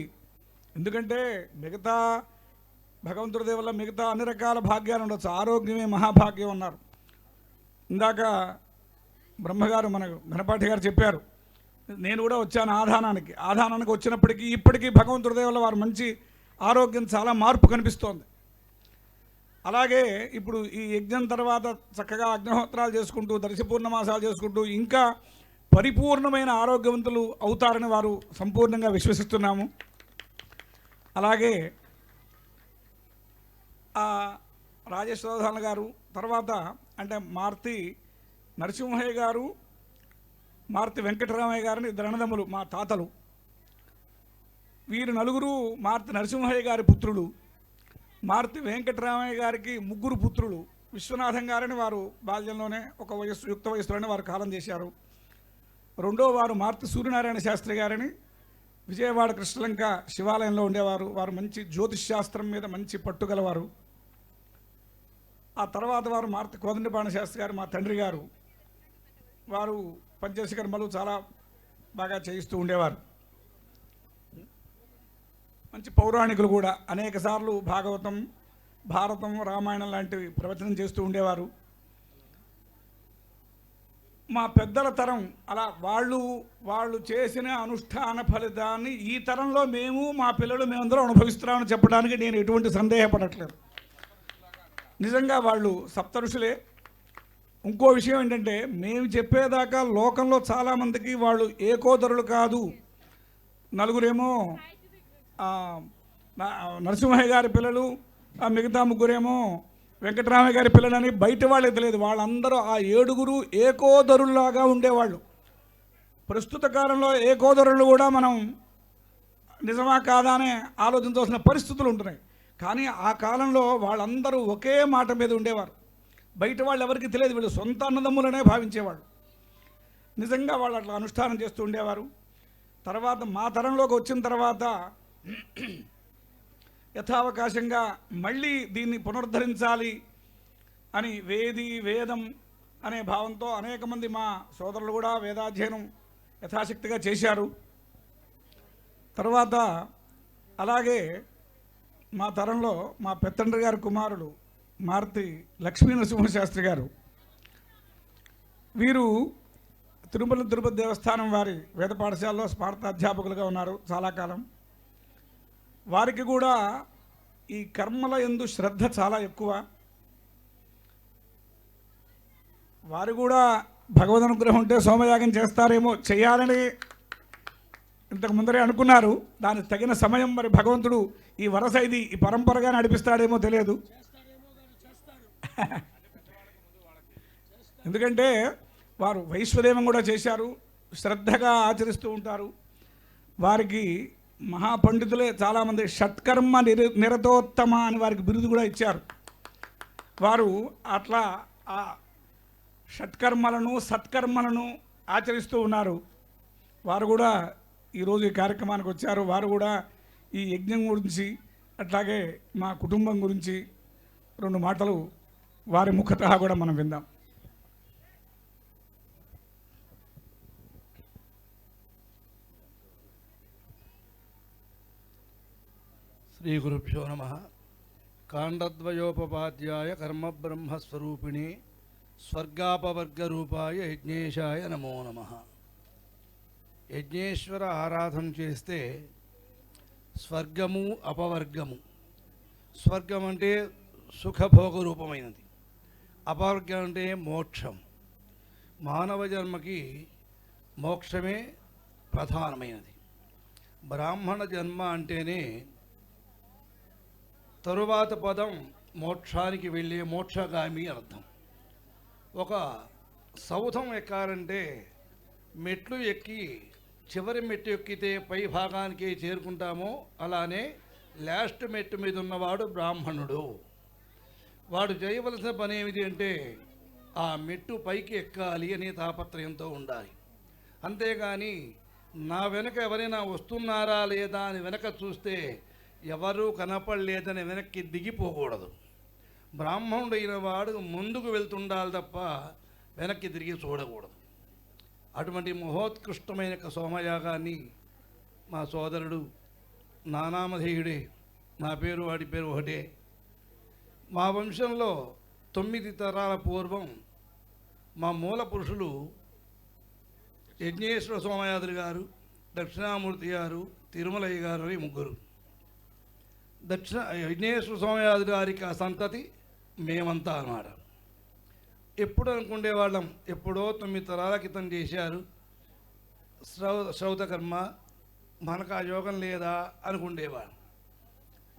ఎందుకంటే మిగతా భగవంతుడి దయ వల్ల మిగతా అన్ని రకాల భాగ్యాలు ఉండొచ్చు, ఆరోగ్యమే మహాభాగ్యం అన్నారు. ఇందాక బ్రహ్మగారు మన ఘనపాఠి గారు చెప్పారు, నేను కూడా వచ్చాను ఆధానానికి వచ్చినప్పటికీ ఇప్పటికీ భగవంతుడి దయ వల్ల వారు మంచి ఆరోగ్యం చాలా మార్పు కనిపిస్తోంది. అలాగే ఇప్పుడు ఈ యజ్ఞం తర్వాత చక్కగా అగ్నిహోత్రాలు చేసుకుంటూ దర్శ పూర్ణమాసాలు చేసుకుంటూ ఇంకా పరిపూర్ణమైన ఆరోగ్యవంతులు అవుతారని వారు సంపూర్ణంగా విశ్వసిస్తున్నాము. అలాగే రాజేశ్వరధాన గారు తర్వాత అంటే మార్తి నరసింహయ్య గారు, మార్తి వెంకటరామయ్య గారిని ఇద్దరు అన్నదమ్ములు మా తాతలు. వీరు నలుగురు మార్తి నరసింహయ్య గారి పుత్రులు. మార్తి వెంకటరామయ్య గారికి ముగ్గురు పుత్రులు. విశ్వనాథం గారిని వారు బాల్యంలోనే యుక్త వయసులోనే వారు కాలం చేశారు. రెండో వారు మార్తి సూర్యనారాయణ శాస్త్రి గారిని విజయవాడ కృష్ణలంక శివాలయంలో ఉండేవారు. వారు మంచి జ్యోతిష్ శాస్త్రం మీద మంచి పట్టుగలవారు. ఆ తర్వాత వారు మార్తి కోదండపాణ శాస్త్రి గారు మా తండ్రి గారు, వారు పంచదశ కర్మలు చాలా బాగా చేయిస్తూ ఉండేవారు. మంచి పౌరాణికులు కూడా అనేక సార్లు భాగవతం, భారతం, రామాయణం లాంటివి ప్రవచనం చేస్తూ ఉండేవారు. మా పెద్దల తరం అలా వాళ్ళు చేసిన అనుష్ఠాన ఫలితాన్ని ఈ తరంలో మా పిల్లలు మేమందరం అనుభవిస్తున్నామని చెప్పడానికి నేను ఎటువంటి సందేహపడట్లేదు. నిజంగా వాళ్ళు సప్తఋషులే. ఇంకో విషయం ఏంటంటే మేము చెప్పేదాకా లోకంలో చాలామందికి వాళ్ళు ఏకోదరులు కాదు. నలుగురేమో నరసింహయ్య గారి పిల్లలు, మిగతా ముగ్గురేమో వెంకటరామయ్య గారి పిల్లలని బయట వాళ్ళకి తెలియదు. వాళ్ళందరూ ఆ 7గురు ఏకోదరుల్లాగా ఉండేవాళ్ళు. ప్రస్తుత కాలంలో ఏకోదరులు కూడా మనం నిజమా కాదా అనే ఆలోచించాల్సిన పరిస్థితులు ఉంటున్నాయి. కానీ ఆ కాలంలో వాళ్ళందరూ ఒకే మాట మీద ఉండేవారు. బయట వాళ్ళు ఎవరికి తెలియదు, వీళ్ళు సొంత అన్నదమ్ములనే భావించేవాళ్ళు. నిజంగా వాళ్ళు అట్లా అనుష్ఠానం చేస్తూ ఉండేవారు. తర్వాత మా తరంలోకి వచ్చిన తర్వాత యథావకాశంగా మళ్ళీ దీన్ని పునరుద్ధరించాలి అని వేదం అనే భావంతో అనేక మంది మా సోదరులు కూడా వేదాధ్యయనం యథాశక్తిగా చేశారు. తర్వాత అలాగే మా తరంలో మా పెత్తండ్రి గారి కుమారుడు మారుతి లక్ష్మీ నరసింహశాస్త్రి గారు, వీరు తిరుపతి దేవస్థానం వారి వేద పాఠశాలలో స్మార్త అధ్యాపకులుగా ఉన్నారు చాలా కాలం. వారికి కూడా ఈ కర్మల యందు శ్రద్ధ చాలా ఎక్కువ. వారు కూడా భగవద్ అనుగ్రహం ఉంటే సోమయాగం చేస్తారేమో, చేయాలని ఇంతకు ముందరే అనుకున్నారు. దానికి తగిన సమయం మరి భగవంతుడు ఈ వరస ఇది ఈ పరంపరగా నడిపిస్తాడేమో తెలియదు. ఎందుకంటే వారు వైశ్వదేవం కూడా చేశారు, శ్రద్ధగా ఆచరిస్తూ ఉంటారు. వారికి మహాపండితులే చాలామంది షట్కర్మ నిరతోత్తమ అని వారికి బిరుదు కూడా ఇచ్చారు. వారు అట్లా ఆ షట్కర్మలను సత్కర్మలను ఆచరిస్తూ ఉన్నారు. వారు కూడా ఈరోజు ఈ కార్యక్రమానికి వచ్చారు. వారు కూడా ఈ యజ్ఞం గురించి అట్లాగే మా కుటుంబం గురించి 2 మాటలు వారి ముఖతః కూడా మనం విందాం. శ్రీ గురుభ్యో నమః. కాండద్వయోపపాద్యాయ కర్మబ్రహ్మస్వరూపిణి స్వర్గాపవర్గరూపాయ యజ్ఞేశాయ నమో నమః. యజ్ఞేశ్వర ఆరాధన చేస్తే స్వర్గము అపవర్గము. స్వర్గం అంటే సుఖభోగ రూపమైనది, అపవర్గం అంటే మోక్షం. మానవ జన్మకి మోక్షమే ప్రధానమైనది. బ్రాహ్మణ జన్మ అంటేనే తరువాత పదం మోక్షానికి వెళ్ళే మోక్షగామి అర్థం. ఒక సౌధం ఎక్కాలంటే మెట్లు ఎక్కి చివరి మెట్టు ఎక్కితే పై భాగానికి చేరుకుంటామో అలానే లాస్ట్ మెట్టు మీద ఉన్నవాడు బ్రాహ్మణుడు. వాడు చేయవలసిన పని ఏమిటి అంటే ఆ మెట్టు పైకి ఎక్కాలి అనే తాపత్రయంతో ఉండాలి. అంతేగాని నా వెనక ఎవరైనా వస్తున్నారా లేదా అని వెనక చూస్తే ఎవరూ కనపడలేదని వెనక్కి దిగిపోకూడదు. బ్రాహ్మణుడైన వాడు ముందుకు వెళ్తుండాలి తప్ప వెనక్కి తిరిగి చూడకూడదు. అటువంటి మహోత్కృష్టమైన సోమయాగాన్ని మా సోదరుడు నానామధేయుడే, నా పేరు వాడి పేరు ఒకటే. మా వంశంలో 9 తరాల పూర్వం మా మూల పురుషులు యజ్ఞేశ్వర సోమయాదులు గారు, దక్షిణామూర్తి గారు, తిరుమలయ్య గారు అని 3. యజ్ఞేశ్వర సోమయాదులు గారికి ఆ సంతతి మేమంతా అన్నమాట. ఎప్పుడు అనుకునేవాళ్ళం, ఎప్పుడో 9 తరాల క్రితం చేశారు శ్రౌతకర్మ, మనకు ఆ యోగం లేదా అనుకునేవాళ్ళం.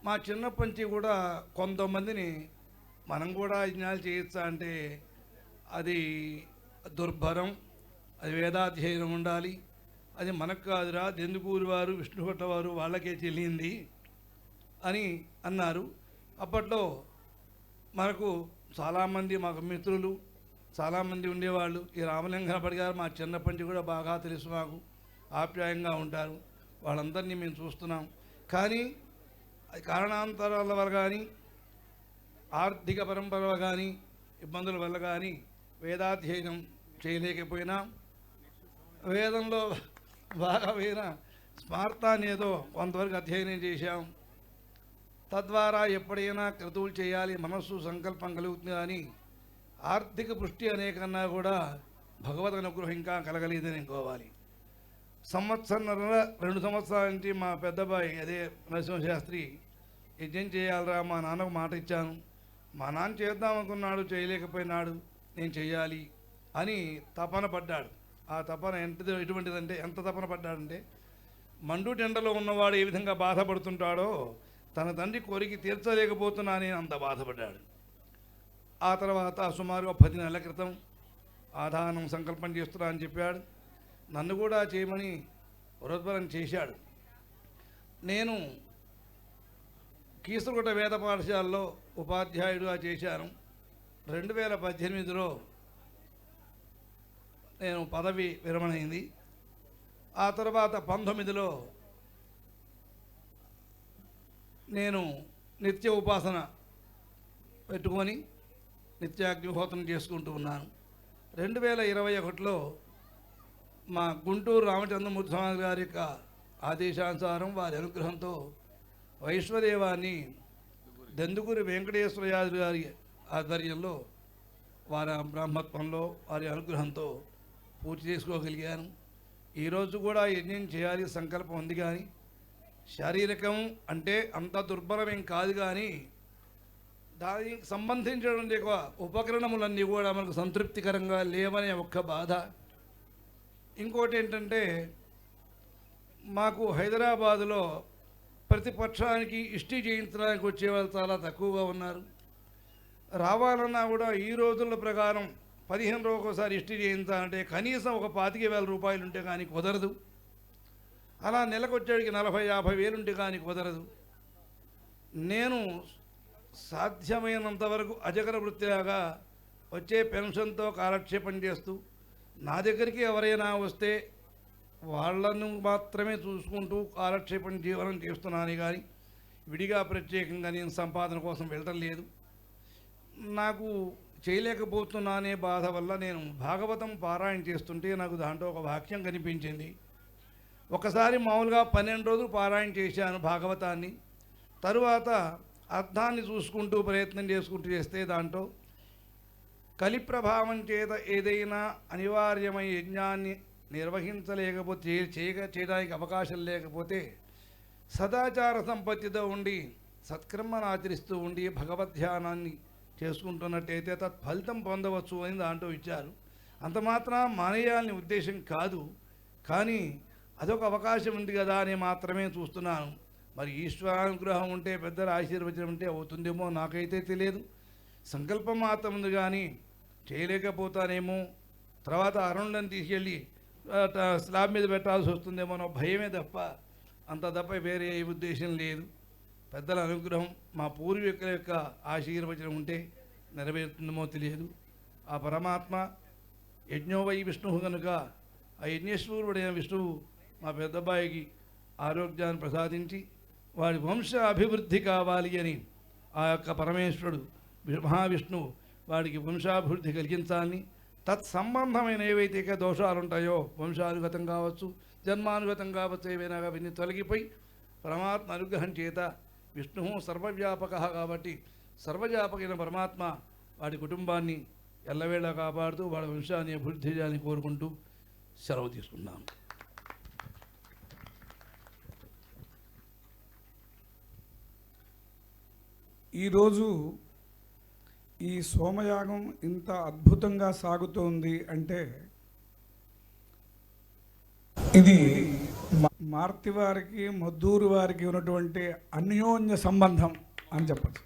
మా చిన్నప్పటి నుంచి కూడా కొంతమందిని మనం కూడా యజ్ఞాలు చేయొచ్చా అంటే అది దుర్భరం, అది వేదాధ్యయనం ఉండాలి, అది మనకు కాదురా, దెందుకూరు వారు విష్ణుభట్ల వారు వాళ్ళకే చెల్లింది అని అన్నారు. అప్పట్లో మనకు చాలామంది మాకు మిత్రులు చాలామంది ఉండేవాళ్ళు. ఈ రామలింగనపడి గారు మా చిన్నప్పటి నుంచి కూడా బాగా తెలుసు, మాకు ఆప్యాయంగా ఉంటారు. వాళ్ళందరినీ మేము చూస్తున్నాం. కానీ అది కారణాంతరాల వల్ల కానీ ఆర్థిక పరంపర కానీ ఇబ్బందుల వల్ల కానీ వేదాధ్యయనం చేయలేకపోయినా, వేదంలో బాగా పోయినా స్మార్తాన్ని ఏదో కొంతవరకు అధ్యయనం చేశాం. తద్వారా ఎప్పుడైనా క్రతువులు చేయాలి మనస్సు సంకల్పం కలుగుతుంది. కానీ ఆర్థిక పుష్టి అనే కన్నా కూడా భగవద్ అనుగ్రహం ఇంకా కలగలేదని అనుకోవాలి. 2 సంవత్సరాల నుంచి మా పెద్దబాయి అదే నరసింహశాస్త్రి యజ్ఞం చేయాలరా, మా నాన్నకు మాట ఇచ్చాను, మా నాన్న చేద్దామనుకున్నాడు చేయలేకపోయినాడు, నేను చేయాలి అని తపన పడ్డాడు. ఆ తపన ఎటువంటిదంటే ఎంత తపన పడ్డాడంటే, మండుటెండలో ఉన్నవాడు ఏ విధంగా బాధపడుతుంటాడో తన తండ్రి కోరిక తీర్చలేకపోతున్నానని అంత బాధపడ్డాడు. ఆ తర్వాత సుమారుగా 10 నెలల క్రితం ఆధానం సంకల్పం చేస్తున్నా అని చెప్పాడు. నన్ను కూడా చేయమని ప్రోద్బలం చేశాడు. నేను కీసరగుట్ట వేద పాఠశాలలో ఉపాధ్యాయుడిగా చేశాను. 2018లో నేను పదవి విరమణ అయింది. ఆ తర్వాత 19లో నేను నిత్య ఉపాసన పెట్టుకొని నిత్యాగ్నిహోత్రం చేసుకుంటూ ఉన్నాను. 2021లో మా గుంటూరు రామచంద్రమూర్తి స్వామి గారి యొక్క ఆదేశానుసారం వారి అనుగ్రహంతో వైశ్వదేవాన్ని దెందుకూరి వెంకటేశ్వర యాదవ్ గారి ఆధ్వర్యంలో వారి బ్రహ్మత్వంలో వారి అనుగ్రహంతో పూర్తి చేసుకోగలిగాను. ఈరోజు కూడా యజ్ఞం చేయాలి సంకల్పం ఉంది, కానీ శారీరకం అంటే అంత దుర్బలమేం కాదు, కానీ దానికి సంబంధించినటువంటి ఉపకరణములన్నీ కూడా మనకు సంతృప్తికరంగా లేవనే ఒక్క బాధ. ఇంకోటి ఏంటంటే, మాకు హైదరాబాదులో ప్రతిపక్షానికి ఇష్టి చేయించడానికి వచ్చేవాళ్ళు చాలా తక్కువగా ఉన్నారు. రావాలన్నా కూడా ఈ రోజుల ప్రకారం 15 రోజులకు ఒకసారి ఇష్టి చేయించాలంటే కనీసం ఒక 25,000 రూపాయలు ఉంటే కానీ కుదరదు. అలా నెలకు వచ్చేటికి 40-50 వేలు ఉంటే కానీ కుదరదు. నేను సాధ్యమైనంత వరకు అజగర వృత్తిలాగా వచ్చే పెన్షన్తో కాలక్షేపం చేస్తూ, నా దగ్గరికి ఎవరైనా వస్తే వాళ్ళను మాత్రమే చూసుకుంటూ కాలక్షేపం జీవనం చేస్తున్నాను, కానీ విడిగా ప్రత్యేకంగా నేను సంపాదన కోసం వెళ్ళటం లేదు. నాకు చేయలేకపోతున్నానే బాధ వల్ల నేను భాగవతం పారాయణ చేస్తుంటే నాకు దాంట్లో ఒక వాక్యం కనిపించింది. ఒకసారి మామూలుగా 12 రోజులు పారాయణ చేశాను భాగవతాన్ని. తరువాత అర్థాన్ని చూసుకుంటూ ప్రయత్నం చేసుకుంటూ చేస్తే దాంట్లో కలి ప్రభావం చేత ఏదైనా అనివార్యమైన యజ్ఞాన్ని నిర్వహించలేకపోతే చేయడానికి అవకాశం లేకపోతే సదాచార సంపత్తితో ఉండి సత్కర్మను ఆచరిస్తూ ఉండి భగవద్ధ్యానాన్ని చేసుకుంటున్నట్టయితే తత్ఫలితం పొందవచ్చు అని దాంట్లో ఇచ్చారు. అంత మాత్రం మానేయాలని ఉద్దేశం కాదు, కానీ అదొక అవకాశం ఉంది కదా అని మాత్రమే చూస్తున్నాను. మరి ఈశ్వరానుగ్రహం ఉంటే, పెద్దల ఆశీర్వచనం ఉంటే అవుతుందేమో నాకైతే తెలియదు. సంకల్పం మాత్రం ఉంది, కానీ చేయలేకపోతానేమో, తర్వాత అరుణులను తీసుకెళ్ళి స్లాబ్ మీద పెట్టాల్సి వస్తుందేమో నా భయమే తప్ప వేరే ఏ ఉద్దేశం లేదు. పెద్దల అనుగ్రహం, మా పూర్వీకుల యొక్క ఆశీర్వచనం ఉంటే నెరవేరుతుందేమో తెలియదు. ఆ పరమాత్మ యజ్ఞోవై విష్ణువు కనుక ఆ యజ్ఞేశ్వరుడైన విష్ణువు మా పెద్దబ్బాయికి ఆరోగ్యాన్ని ప్రసాదించి వాడి వంశ అభివృద్ధి కావాలి అని ఆ యొక్క పరమేశ్వరుడు మహావిష్ణువు వాడికి వంశాభివృద్ధి కలిగించాలని, తత్సంబంధమైన ఏవైతే దోషాలు ఉంటాయో వంశానుగతం కావచ్చు, జన్మానుగతం కావచ్చు, ఏవైనా అవన్నీ తొలగిపోయి పరమాత్మ అనుగ్రహం చేత విష్ణువు సర్వవ్యాపక కాబట్టి సర్వవ్యాపకైన పరమాత్మ వాడి కుటుంబాన్ని ఎల్లవేళ కాపాడుతూ వాడి వంశాన్ని అభివృద్ధి చేయాలని కోరుకుంటూ సెలవు తీసుకున్నాను. ఈరోజు ఈ సోమయాగం ఇంత అద్భుతంగా సాగుతోంది అంటే ఇది మార్తి వారికి మద్దూరు వారికి ఉన్నటువంటి అన్యోన్య సంబంధం అని చెప్పచ్చు.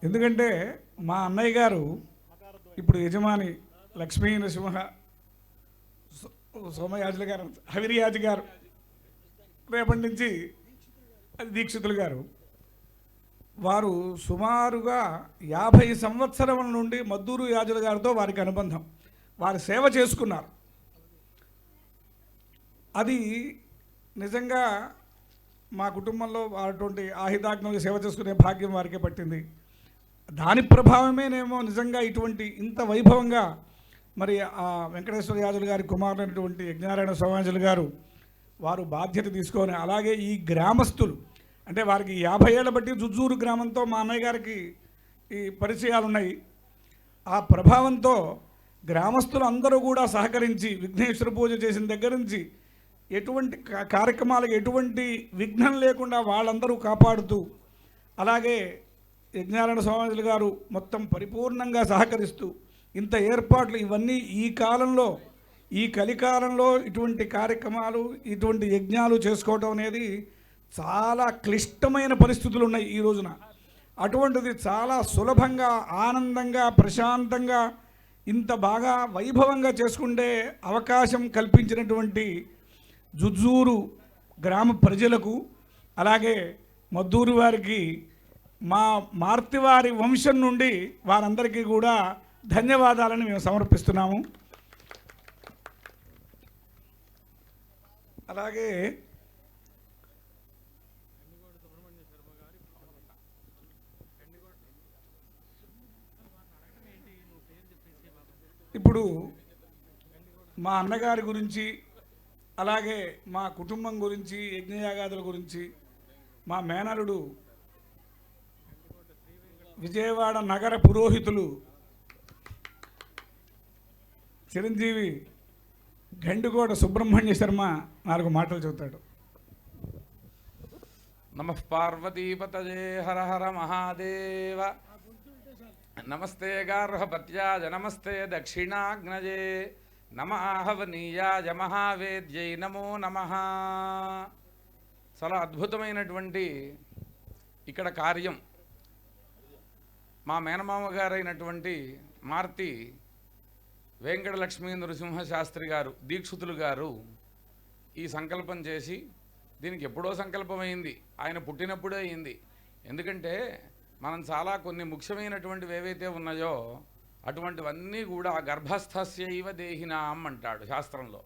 ఎందుకంటే మా అన్నయ్య గారు ఇప్పుడు యజమాని లక్ష్మీ నరసింహ సోమయాజుల గారు, హవిరియాజు గారు, రేపటి నుంచి దీక్షితులు గారు, వారు సుమారుగా 50 సంవత్సరముల నుండి మద్దూరు యాజుల గారితో వారికి అనుబంధం, వారి సేవ చేసుకున్నారు. అది నిజంగా మా కుటుంబంలో అటువంటి ఆహితాగ్నులకు సేవ చేసుకునే భాగ్యం వారికే పట్టింది. దాని ప్రభావమేనేమో నిజంగా ఇటువంటి ఇంత వైభవంగా మరి ఆ వెంకటేశ్వర యాజులు గారి కుమారులైనటువంటి యజ్ఞనారాయణ స్వామిజులు గారు వారు బాధ్యత తీసుకొని, అలాగే ఈ గ్రామస్తులు అంటే వారికి 50 ఏళ్ళ బట్టి జుజ్జూరు గ్రామంతో మా అన్నయ్య గారికి ఈ పరిచయాలు ఉన్నాయి. ఆ ప్రభావంతో గ్రామస్తులు అందరూ కూడా సహకరించి విఘ్నేశ్వర పూజ చేసిన దగ్గర నుంచి ఎటువంటి కార్యక్రమాలకు ఎటువంటి విఘ్నం లేకుండా వాళ్ళందరూ కాపాడుతూ, అలాగే యజ్ఞనారాయణ స్వామిజులు గారు మొత్తం పరిపూర్ణంగా సహకరిస్తూ ఇంత ఏర్పాట్లు ఇవన్నీ ఈ కాలంలో, ఈ కలికాలంలో ఇటువంటి కార్యక్రమాలు ఇటువంటి యజ్ఞాలు చేసుకోవటం అనేది చాలా క్లిష్టమైన పరిస్థితులు ఉన్నాయి ఈ రోజున. అటువంటిది చాలా సులభంగా, ఆనందంగా, ప్రశాంతంగా ఇంత బాగా వైభవంగా చేసుకుంటే అవకాశం కల్పించినటువంటి జుజ్జూరు గ్రామ ప్రజలకు, అలాగే మద్దూరు వారికి మా మార్తివారి వంశం నుండి వారందరికీ కూడా ధన్యవాదాలను మేము సమర్పిస్తున్నాము. అలాగే ఇప్పుడు మా అన్నగారి గురించి, అలాగే మా కుటుంబం గురించి, యజ్ఞయాగాదుల గురించి మా మేనలుడు విజయవాడ నగర పురోహితులు చిరంజీవి గండికోట సుబ్రహ్మణ్య శర్మ 4 మాటలు చెబుతాడు. నమః పార్వతీపతయే హర హర మహాదేవ. నమస్తే గార్హపత్యాయ నమస్తే దక్షిణాగ్నజే నమః మహావేద్యై నమో నమః. చాలా అద్భుతమైనటువంటి ఇక్కడ కార్యం. మా మేనమామ గారైనటువంటి మార్తి వెంకట లక్ష్మీ నృసింహ శాస్త్రి గారు, దీక్షితులు గారు ఈ సంకల్పం చేసి, దీనికి ఎప్పుడో సంకల్పమైంది, ఆయన పుట్టినప్పుడే అయింది. ఎందుకంటే మనం చాలా కొన్ని ముఖ్యమైనటువంటివి ఏవైతే ఉన్నాయో అటువంటివన్నీ కూడా గర్భస్థస్యైవ దేహినాం అంటాడు శాస్త్రంలో.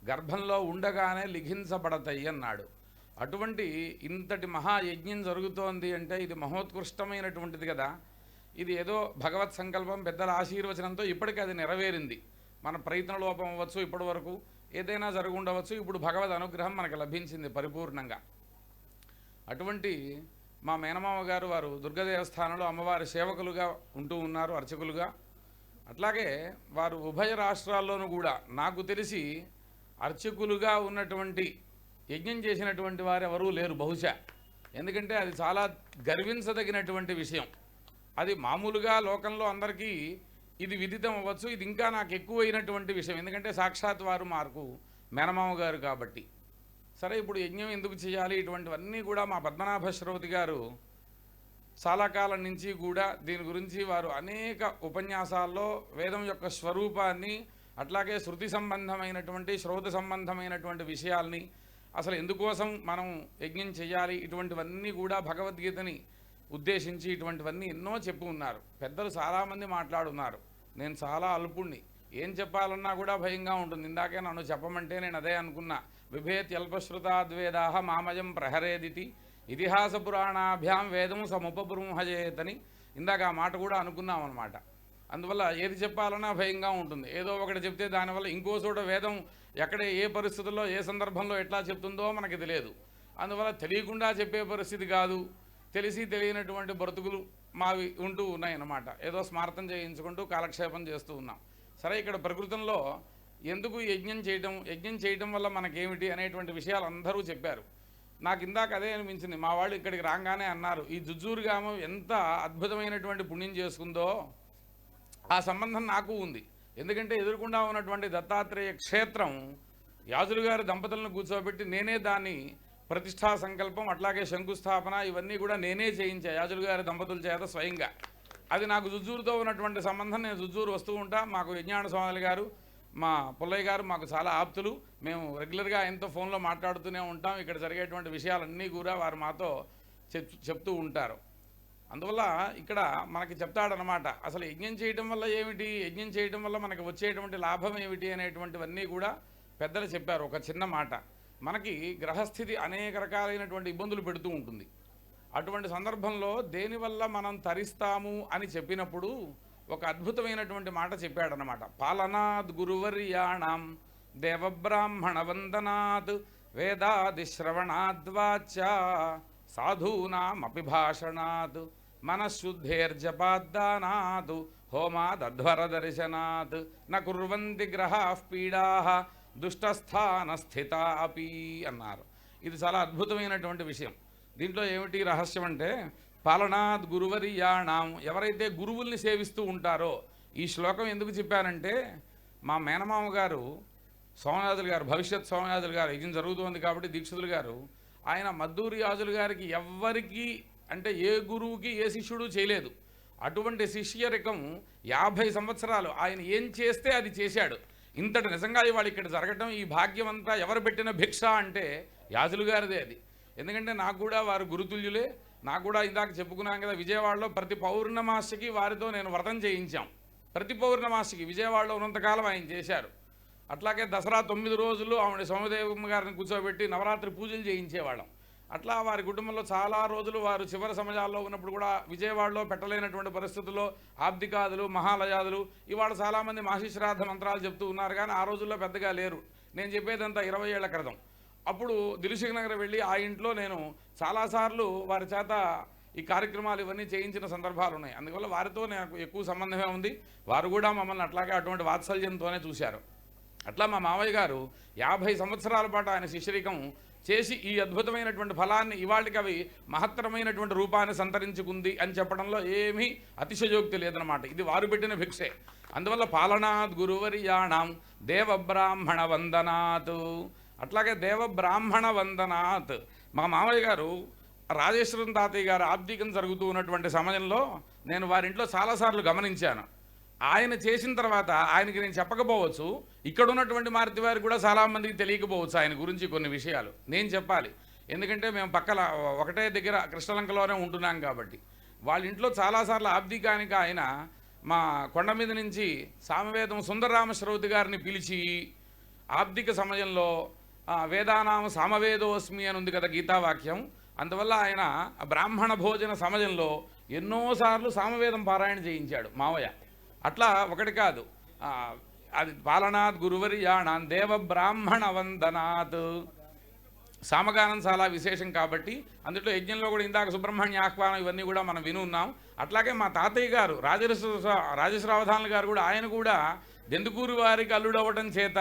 గర్భంలో ఉండగానే లిఖించబడతాయి అన్నాడు. అటువంటి ఇంతటి మహాయజ్ఞం జరుగుతోంది అంటే ఇది మహోత్కృష్టమైనటువంటిది కదా. ఇది ఏదో భగవత్ సంకల్పం, పెద్దల ఆశీర్వచనంతో ఇప్పటికీ అది నెరవేరింది. మన ప్రయత్న లోపం అవ్వచ్చు, ఇప్పటి వరకు ఏదైనా జరుగుండవచ్చు, ఇప్పుడు భగవద్ అనుగ్రహం మనకు లభించింది పరిపూర్ణంగా. అటువంటి మా మేనమామ గారు వారు దుర్గదేవస్థానంలో అమ్మవారి సేవకులుగా ఉంటూ ఉన్నారు, అర్చకులుగా. అట్లాగే వారు ఉభయ రాష్ట్రాల్లోనూ కూడా నాకు తెలిసి అర్చకులుగా ఉన్నటువంటి, యజ్ఞం చేసినటువంటి వారు ఎవరూ లేరు బహుశా. ఎందుకంటే అది చాలా గర్వించదగినటువంటి విషయం. అది మామూలుగా లోకంలో అందరికీ ఇది విదితం అవ్వచ్చు, ఇది ఇంకా నాకు ఎక్కువైనటువంటి విషయం. ఎందుకంటే సాక్షాత్ వారు మాకు మేనమామ గారు కాబట్టి. సరే, ఇప్పుడు యజ్ఞం ఎందుకు చేయాలి, ఇటువంటివన్నీ కూడా మా పద్మనాభ శ్రౌతి గారు చాలా కాలం నుంచి కూడా దీని గురించి వారు అనేక ఉపన్యాసాల్లో వేదం యొక్క స్వరూపాన్ని, అట్లాగే శృతి సంబంధమైనటువంటి, శ్రౌత సంబంధమైనటువంటి విషయాల్ని, అసలు ఎందుకోసం మనం యజ్ఞం చేయాలి, ఇటువంటివన్నీ కూడా భగవద్గీతని ఉద్దేశించి ఇటువంటివన్నీ ఎన్నో చెప్పు ఉన్నారు. పెద్దలు చాలామంది మాట్లాడున్నారు. నేను చాలా అల్పుణ్ణి, ఏం చెప్పాలన్నా కూడా భయంగా ఉంటుంది. ఇందాకే నన్ను చెప్పమంటే నేను అదే అనుకున్నా. బిభేత్ అల్పశ్రుతాద్వేదాహ మామయం ప్రహరేదితి ఇతిహాస పురాణాభ్యాం వేదం సముపబృంహజేతని ఇందాక ఆ మాట కూడా అనుకున్నాం అన్నమాట. అందువల్ల ఏది చెప్పాలన్నా భయంగా ఉంటుంది. ఏదో ఒకటి చెప్తే దానివల్ల ఇంకో చోట వేదం ఎక్కడ ఏ పరిస్థితుల్లో ఏ సందర్భంలో ఎట్లా చెప్తుందో మనకి తెలియదు. అందువల్ల తెలియకుండా చెప్పే పరిస్థితి కాదు, తెలిసి తెలియనటువంటి బ్రతుకులు మావి ఉంటూ ఉన్నాయన్నమాట. ఏదో స్మార్థం చేయించుకుంటూ కాలక్షేపం చేస్తూ ఉన్నాం. సరే, ఇక్కడ ప్రకృతంలో ఎందుకు యజ్ఞం చేయటం వల్ల మనకేమిటి అనేటువంటి విషయాలు అందరూ చెప్పారు. నాకు ఇందాక అదే అనిపించింది. మా వాళ్ళు ఇక్కడికి రాగానే అన్నారు, ఈ జుజ్జూరు గ్రామం ఎంత అద్భుతమైనటువంటి పుణ్యం చేసుకుందో ఆ సంబంధం నాకు ఉంది. ఎందుకంటే ఎదురుకుండా ఉన్నటువంటి దత్తాత్రేయ క్షేత్రం యాజులు గారి దంపతులను కూర్చోబెట్టి నేనే దాన్ని ప్రతిష్టా సంకల్పం, అట్లాగే శంకుస్థాపన ఇవన్నీ కూడా నేనే చేయించా యాజులు గారి దంపతుల చేత స్వయంగా. అది నాకు జుజ్జూరుతో ఉన్నటువంటి సంబంధం. నేను జుజ్జూరు వస్తూ ఉంటా. మాకు యజ్ఞాన స్వామి గారు, మా పుల్లయ్య గారు మాకు చాలా ఆప్తులు. మేము రెగ్యులర్గా ఆయనతో ఫోన్లో మాట్లాడుతూనే ఉంటాం. ఇక్కడ జరిగేటువంటి విషయాలన్నీ కూడా వారు మాతో చెప్తూ ఉంటారు. అందువల్ల ఇక్కడ మనకి చెప్తాడనమాట, అసలు యజ్ఞం చేయటం వల్ల ఏమిటి, యజ్ఞం చేయటం వల్ల మనకి వచ్చేటువంటి లాభం ఏమిటి అనేటువంటివన్నీ కూడా పెద్దలు చెప్పారు. ఒక చిన్న మాట, మనకి గ్రహస్థితి అనేక రకాలైనటువంటి ఇబ్బందులు పెడుతూ ఉంటుంది. అటువంటి సందర్భంలో దేనివల్ల మనం తరిస్తాము అని చెప్పినప్పుడు ఒక అద్భుతమైనటువంటి మాట చెప్పాడనమాట. పాలనాద్ గురువర్యాణం దేవబ్రాహ్మణ వందనాత్ వేదాదిశ్రవణాద్వాచ్య సాధూనామపి భాషణాత్ మనశుద్ధేర్జపాద్దానాత్ హోమాదధ్వర దర్శనాత్ న కుర్వంతి గ్రహాః పీడాః దుష్టస్థానస్థిత అపి అన్నారు. ఇది చాలా అద్భుతమైనటువంటి విషయం. దీంట్లో ఏమిటి రహస్యం అంటే, పాలనాద్ గురువర్యాణం, ఎవరైతే గురువుల్ని సేవిస్తూ ఉంటారో. ఈ శ్లోకం ఎందుకు చెప్పానంటే, మా మేనమామ గారు సోమయాజులు గారు, భవిష్యత్ సోమయాజులు గారు, యజ్ఞం జరుగుతోంది కాబట్టి దీక్షితులు గారు, ఆయన మద్దూరి యాజులు గారికి ఎవ్వరికీ అంటే ఏ గురువుకి ఏ శిష్యుడు చేయలేదు. అటువంటి శిష్యరికం 50 సంవత్సరాలు ఆయన ఏం చేస్తే అది చేశాడు. ఇంతటి నిజంగా ఇవాళ ఇక్కడ జరగటం, ఈ భాగ్యం అంతా ఎవరు పెట్టిన భిక్ష అంటే యాజులు గారిదే. అది ఎందుకంటే నాకు కూడా వారు గురుతుల్యులే. నాకు కూడా ఇందాక చెప్పుకున్నాం కదా, విజయవాడలో ప్రతి పౌర్ణమాసికి వారితో నేను వ్రతం చేయించాం. ప్రతి పౌర్ణమాసికి విజయవాడలో ఉన్నంతకాలం ఆయన చేశారు. అట్లాగే దసరా 9 రోజులు ఆవిడ సోమదేవమ్మ గారిని కూర్చోబెట్టి నవరాత్రి పూజలు చేయించేవాళ్ళం. అట్లా వారి కుటుంబంలో చాలా రోజులు వారు చివరి సమయాల్లో ఉన్నప్పుడు కూడా విజయవాడలో పెట్టలేనటువంటి పరిస్థితుల్లో ఆబ్దికాదులు, మహాలయాదులు, ఇవాళ చాలామంది మాహిశ్రాద్ధ మంత్రాలు చెప్తూ ఉన్నారు, కానీ ఆ రోజుల్లో పెద్దగా లేరు. నేను చెప్పేదంతా 20 ఏళ్ల క్రితం. అప్పుడు దిల్సుఖ్ నగర్ వెళ్ళి ఆ ఇంట్లో నేను చాలాసార్లు వారి చేత ఈ కార్యక్రమాలు ఇవన్నీ చేయించిన సందర్భాలు ఉన్నాయి. అందువల్ల వారితో నాకు ఎక్కువ సంబంధమే ఉంది. వారు కూడా మమ్మల్ని అట్లాగే అటువంటి వాత్సల్యంతోనే చూశారు. అట్లా మా మావయ్య గారు 50 సంవత్సరాల పాటు ఆయన శిష్యరికం చేసి ఈ అద్భుతమైనటువంటి ఫలాన్ని ఇవాళకి అవి మహత్తరమైనటువంటి రూపాన్ని సంతరించుకుంది అని చెప్పడంలో ఏమీ అతిశయోక్తి లేదనమాట. ఇది వారు పెట్టిన భిక్షే. అందువల్ల పాలనాత్ గురువర్యాణం దేవబ్రాహ్మణ వందనాత్. అట్లాగే దేవబ్రాహ్మణ వందనాత్. మా మావయ్య గారు రాజేశ్వరం తాతయ్య గారు ఆబ్దికం జరుగుతూ ఉన్నటువంటి సమయంలో నేను వారింట్లో చాలాసార్లు గమనించాను. ఆయన చేసిన తర్వాత ఆయనకి నేను చెప్పకపోవచ్చు, ఇక్కడ ఉన్నటువంటి మారుతి వారికి కూడా చాలామందికి తెలియకపోవచ్చు ఆయన గురించి కొన్ని విషయాలు. నేను చెప్పాలి, ఎందుకంటే మేము పక్కల ఒకటే దగ్గర కృష్ణలంకలోనే ఉంటున్నాం కాబట్టి. వాళ్ళ ఇంట్లో చాలాసార్లు ఆబ్దికానికి ఆయన మా కొండ మీద నుంచి సామవేదం సుందరరామశ్రౌతి గారిని పిలిచి ఆబ్దిక సమయంలో వేదానామ సామవేదోస్మి అని ఉంది కదా గీతావాక్యం, అందువల్ల ఆయన బ్రాహ్మణ భోజన సమయంలో ఎన్నోసార్లు సామవేదం పారాయణ చేయించాడు మావయ్య. అట్లా ఒకటి కాదు, అది పాలనాత్ గురువర్యాణాన్ దేవ బ్రాహ్మణ వందనాత్. సామగానం చాలా విశేషం కాబట్టి అందులో యజ్ఞంలో కూడా ఇందాక సుబ్రహ్మణ్య ఆహ్వానం ఇవన్నీ కూడా మనం విని ఉన్నాం. అట్లాగే మా తాతయ్య గారు రాజశ్రావధానులు గారు కూడా, ఆయన కూడా దెందుకూరు వారికి అల్లుడవ్వటం చేత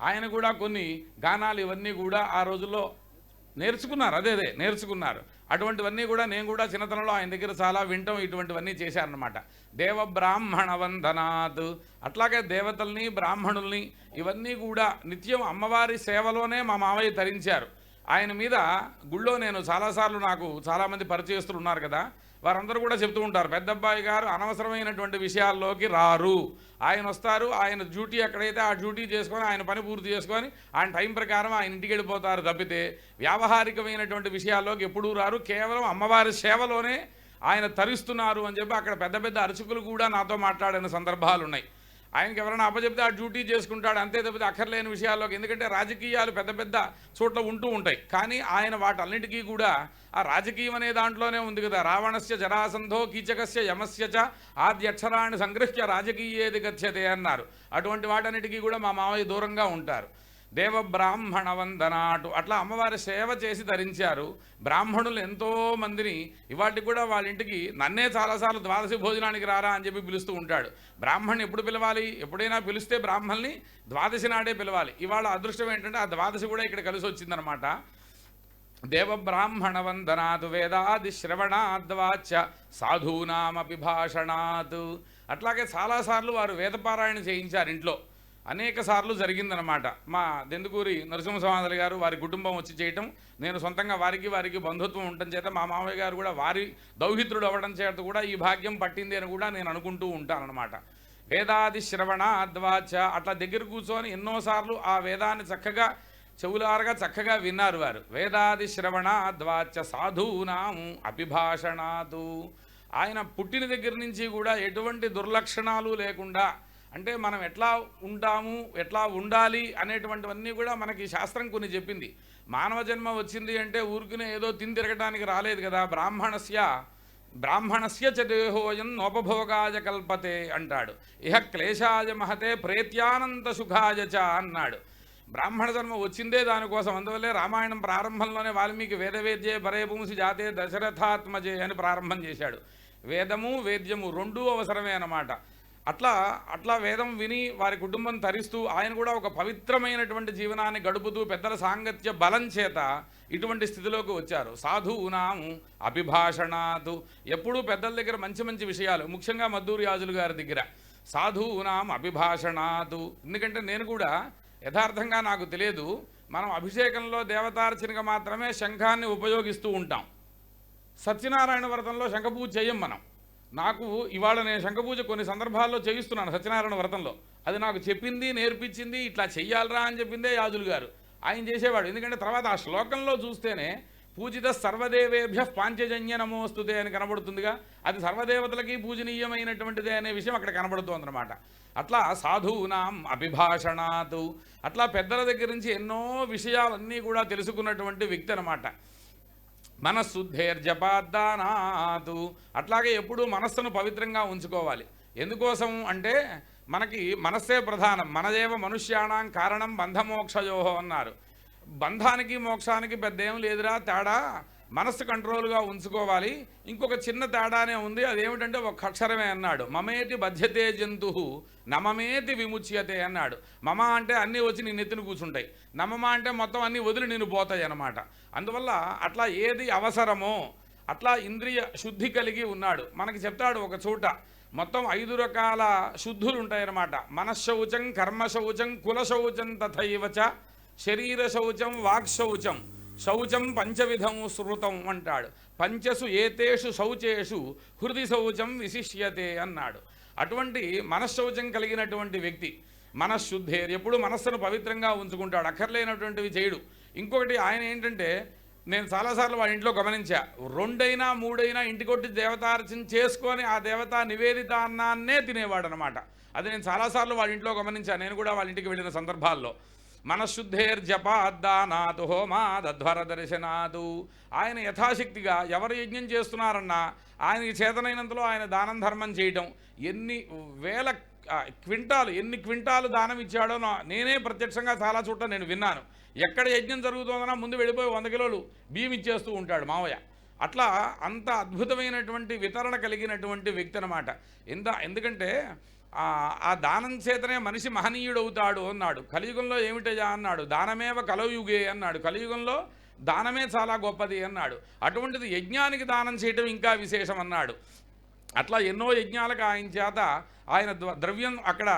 ఆయన కూడా కొన్ని గానాలు ఇవన్నీ కూడా ఆ రోజుల్లో నేర్చుకున్నారు. నేర్చుకున్నారు. అటువంటివన్నీ కూడా నేను కూడా చిన్నతనంలో ఆయన దగ్గర చాలా వింటాం, ఇటువంటివన్నీ చేశారనమాట. దేవబ్రాహ్మణ వందనాత్. అట్లాగే దేవతల్ని, బ్రాహ్మణుల్ని ఇవన్నీ కూడా నిత్యం అమ్మవారి సేవలోనే మా మావయ్య తరించారు. ఆయన మీద గుళ్ళో నేను చాలాసార్లు, నాకు చాలామంది పరిచయస్తులు ఉన్నారు కదా, వారందరూ కూడా చెప్తూ ఉంటారు, పెద్దబ్బాయి గారు అనవసరమైనటువంటి విషయాల్లోకి రారు. ఆయన వస్తారు, ఆయన డ్యూటీ ఎక్కడైతే ఆ డ్యూటీ చేసుకొని ఆయన పని పూర్తి చేసుకొని ఆయన టైం ప్రకారం ఆయన ఇంటికి వెళ్ళిపోతారు తప్పితే వ్యావహారికమైనటువంటి విషయాల్లోకి ఎప్పుడూ రారు. కేవలం అమ్మవారి సేవలోనే ఆయన తరిస్తున్నారు అని చెప్పి అక్కడ పెద్ద పెద్ద అర్చకులు కూడా నాతో మాట్లాడిన సందర్భాలు ఉన్నాయి. ఆయనకి ఎవరైనా అప్పచెప్తే ఆ డ్యూటీ చేసుకుంటాడు, అంతే తప్పితే అక్కర్లేని విషయాల్లోకి. ఎందుకంటే రాజకీయాలు పెద్ద పెద్ద చోట్ల ఉంటూ ఉంటాయి, కానీ ఆయన వాటన్నిటికీ కూడా ఆ రాజకీయం అనే దాంట్లోనే ఉంది కదా. రావణస్య జరాసంధో కీచకస్య యమస్య చ ఆద్యక్షరాన్ని సంగృహ్య రాజకీయేది గచ్చతే అన్నారు. అటువంటి వాటన్నిటికీ కూడా మా మావయ్య దూరంగా ఉంటారు. దేవబ్రాహ్మణ వందనాటు. అట్లా అమ్మవారి సేవ చేసి ధరించారు. బ్రాహ్మణులు ఎంతోమందిని ఇవాటికి కూడా వాళ్ళ ఇంటికి నన్నే చాలాసార్లు ద్వాదశి భోజనానికి రారా అని చెప్పి పిలుస్తూ ఉంటాడు. బ్రాహ్మణ్ణి ఎప్పుడు పిలవాలి? ఎప్పుడైనా పిలిస్తే బ్రాహ్మణ్ణి ద్వాదశి నాడే పిలవాలి. ఇవాళ అదృష్టం ఏంటంటే ఆ ద్వాదశి కూడా ఇక్కడ కలిసి వచ్చిందనమాట. దేవబ్రాహ్మణ వందనాత్ వేదాది శ్రవణాద్వాచ్య సాధూనామపి భాషణాత్. అట్లాగే చాలాసార్లు వారు వేదపారాయణ చేయించారు ఇంట్లో. అనేక సార్లు జరిగిందనమాట. మా దెందుకూరి నరసింహస్వామి గారు వారి కుటుంబం వచ్చి చేయటం, నేను సొంతంగా వారికి బంధుత్వం ఉండటం చేత మా మామయ్య గారు కూడా వారి దౌహిత్రుడు అవ్వడం చేత కూడా ఈ భాగ్యం పట్టింది అని కూడా నేను అనుకుంటూ ఉంటానన్నమాట. వేదాది శ్రవణ అద్వాచ. అట్లా దగ్గర కూర్చొని ఎన్నోసార్లు ఆ వేదాన్ని చక్కగా చెవులారగా చక్కగా విన్నారు వారు. వేదాది శ్రవణ అద్వాచ సాధూనాము అభిభాషణాతు. ఆయన పుట్టిన దగ్గర నుంచి కూడా ఎటువంటి దుర్లక్షణాలు లేకుండా, అంటే మనం ఎట్లా ఉంటాము, ఎట్లా ఉండాలి అనేటువంటివన్నీ కూడా మనకి శాస్త్రం కొన్ని చెప్పింది. మానవ జన్మ వచ్చింది అంటే ఊరికినే ఏదో తిని తిరగడానికి రాలేదు కదా. బ్రాహ్మణస్య చ దేహోయం నోపభోగాయ కల్పతే అంటాడు. ఇహ క్లేశాయ మహతే ప్రేత్యానంత సుఖాయ చ అన్నాడు. బ్రాహ్మణ జన్మ వచ్చిందే దానికోసం. అందువల్లే రామాయణం ప్రారంభంలోనే వాల్మీకి వేదవేద్యే పరే పుంసి జాతే దశరథాత్మజే అని ప్రారంభం చేశాడు. వేదము వేద్యము రెండూ అవసరమే అన్నమాట. అట్లా వేదం విని వారి కుటుంబం తరిస్తూ ఆయన కూడా ఒక పవిత్రమైనటువంటి జీవనాన్ని గడుపుతూ పెద్దల సాంగత్య బలం చేత ఇటువంటి స్థితిలోకి వచ్చారు. సాధూనాము అభిభాషణాతు. ఎప్పుడూ పెద్దల దగ్గర మంచి మంచి విషయాలు, ముఖ్యంగా మద్దూరి రాజులు గారి దగ్గర సాధూనాం అభిభాషణాతు. ఎందుకంటే నేను కూడా యథార్థంగా నాకు తెలియదు, మనం అభిషేకంలో దేవతార్చనగా మాత్రమే శంఖాన్ని ఉపయోగిస్తూ ఉంటాం. సత్యనారాయణ వ్రతంలో శంఖపూజ చేయం మనం. నాకు ఇవాళ నేను శంఖపూజ కొన్ని సందర్భాల్లో చేయిస్తున్నాను సత్యనారాయణ వ్రతంలో. అది నాకు చెప్పింది, నేర్పించింది, ఇట్లా చెయ్యాలరా అని చెప్పిందే యాజులు గారు. ఆయన చేసేవాడు. ఎందుకంటే తర్వాత ఆ శ్లోకంలో చూస్తేనే పూజిత సర్వదేవేభ్య పాంచజన్య నమోస్తుతే అని కనబడుతుందిగా, అది సర్వదేవతలకి పూజనీయమైనటువంటిదే అనే విషయం అక్కడ కనబడుతోందన్నమాట. అట్లా సాధూనాం అభిభాషణాతు, అట్లా పెద్దల దగ్గర నుంచి ఎన్నో విషయాలన్నీ కూడా తెలుసుకున్నటువంటి వ్యక్తి అనమాట. మనశుద్ధేర్జపాద్దానాతు, అట్లాగే ఎప్పుడూ మనస్సును పవిత్రంగా ఉంచుకోవాలి. ఎందుకోసం అంటే మనకి మనస్సే ప్రధానం. మనదేవ మనుష్యాణం కారణం బంధమోక్షయోహో అన్నారు. బంధానికి మోక్షానికి పెద్ద ఏం లేదురా తేడా, మనస్సు కంట్రోల్గా ఉంచుకోవాలి. ఇంకొక చిన్న తేడానే ఉంది, అదేమిటంటే ఒక అక్షరమే అన్నాడు. మమేతి బధ్యతే జంతు నమమేతి విముచ్యతే అన్నాడు. మమ అంటే అన్నీ వచ్చి నీ నెత్తిని కూర్చుంటాయి, నమమ అంటే మొత్తం అన్నీ వదిలి నేను పోతాయి అన్నమాట. అందువల్ల అట్లా ఏది అవసరమో అట్లా ఇంద్రియ శుద్ధి కలిగి ఉన్నాడు. మనకి చెప్తాడు ఒక చోట మొత్తం 5 రకాల శుద్ధులు ఉంటాయన్నమాట. మనశ్శౌచం, కర్మశౌచం, కులశౌచం, తథైవచ శరీర శౌచం, వాక్శౌచం, శౌచం పంచవిధం శృతం అంటాడు. పంచసు ఏతేషు శౌచేషు హృది శౌచం విశిష్యతే అన్నాడు. అటువంటి మనశ్శౌచం కలిగినటువంటి వ్యక్తి మనశ్శుద్ధేర్, ఎప్పుడు మనస్సును పవిత్రంగా ఉంచుకుంటాడు, అక్కర్లేనటువంటివి చేయడు. ఇంకొకటి ఆయన ఏంటంటే, నేను చాలాసార్లు వాళ్ళ ఇంట్లో గమనించా, 2 అయినా 3 అయినా ఇంటికొట్టి దేవతార్చన చేసుకొని ఆ దేవతా నివేదిత అన్నాన్నే తినేవాడు అనమాట. అది నేను చాలాసార్లు వాళ్ళ ఇంట్లో గమనించా, నేను కూడా వాళ్ళ ఇంటికి వెళ్ళిన సందర్భాల్లో. మనశుద్ధేర్జపాద్దానాతు హోమాదధ్వర దర్శనాదు, ఆయన యథాశక్తిగా ఎవరు యజ్ఞం చేస్తున్నారన్నా ఆయనకి చేతనైనంతలో ఆయన దానం ధర్మం చేయటం. ఎన్ని క్వింటాలు దానం ఇచ్చాడో నేనే ప్రత్యక్షంగా చాలా చోట్ల నేను విన్నాను. ఎక్కడ యజ్ఞం జరుగుతుందన్నా ముందు వెళ్ళిపోయి 100 కిలోలు బియ్యం ఇచ్చేస్తూ ఉంటాడు మావయ్య. అట్లా అంత అద్భుతమైనటువంటి వితరణ కలిగినటువంటి వ్యక్తి అన్నమాట. ఎందుకంటే ఆ దానం చేతనే మనిషి మహనీయుడవుతాడు అన్నాడు. కలియుగంలో ఏమిటయ్యా అన్నాడు, దానమేవ కలయుగే అన్నాడు. కలియుగంలో దానమే చాలా గొప్పది అన్నాడు. అటువంటిది యజ్ఞానికి దానం చేయటం ఇంకా విశేషం అన్నాడు. అట్లా ఎన్నో యజ్ఞాలకు ఆయన చేత ఆయన ద్రవ్యం అక్కడ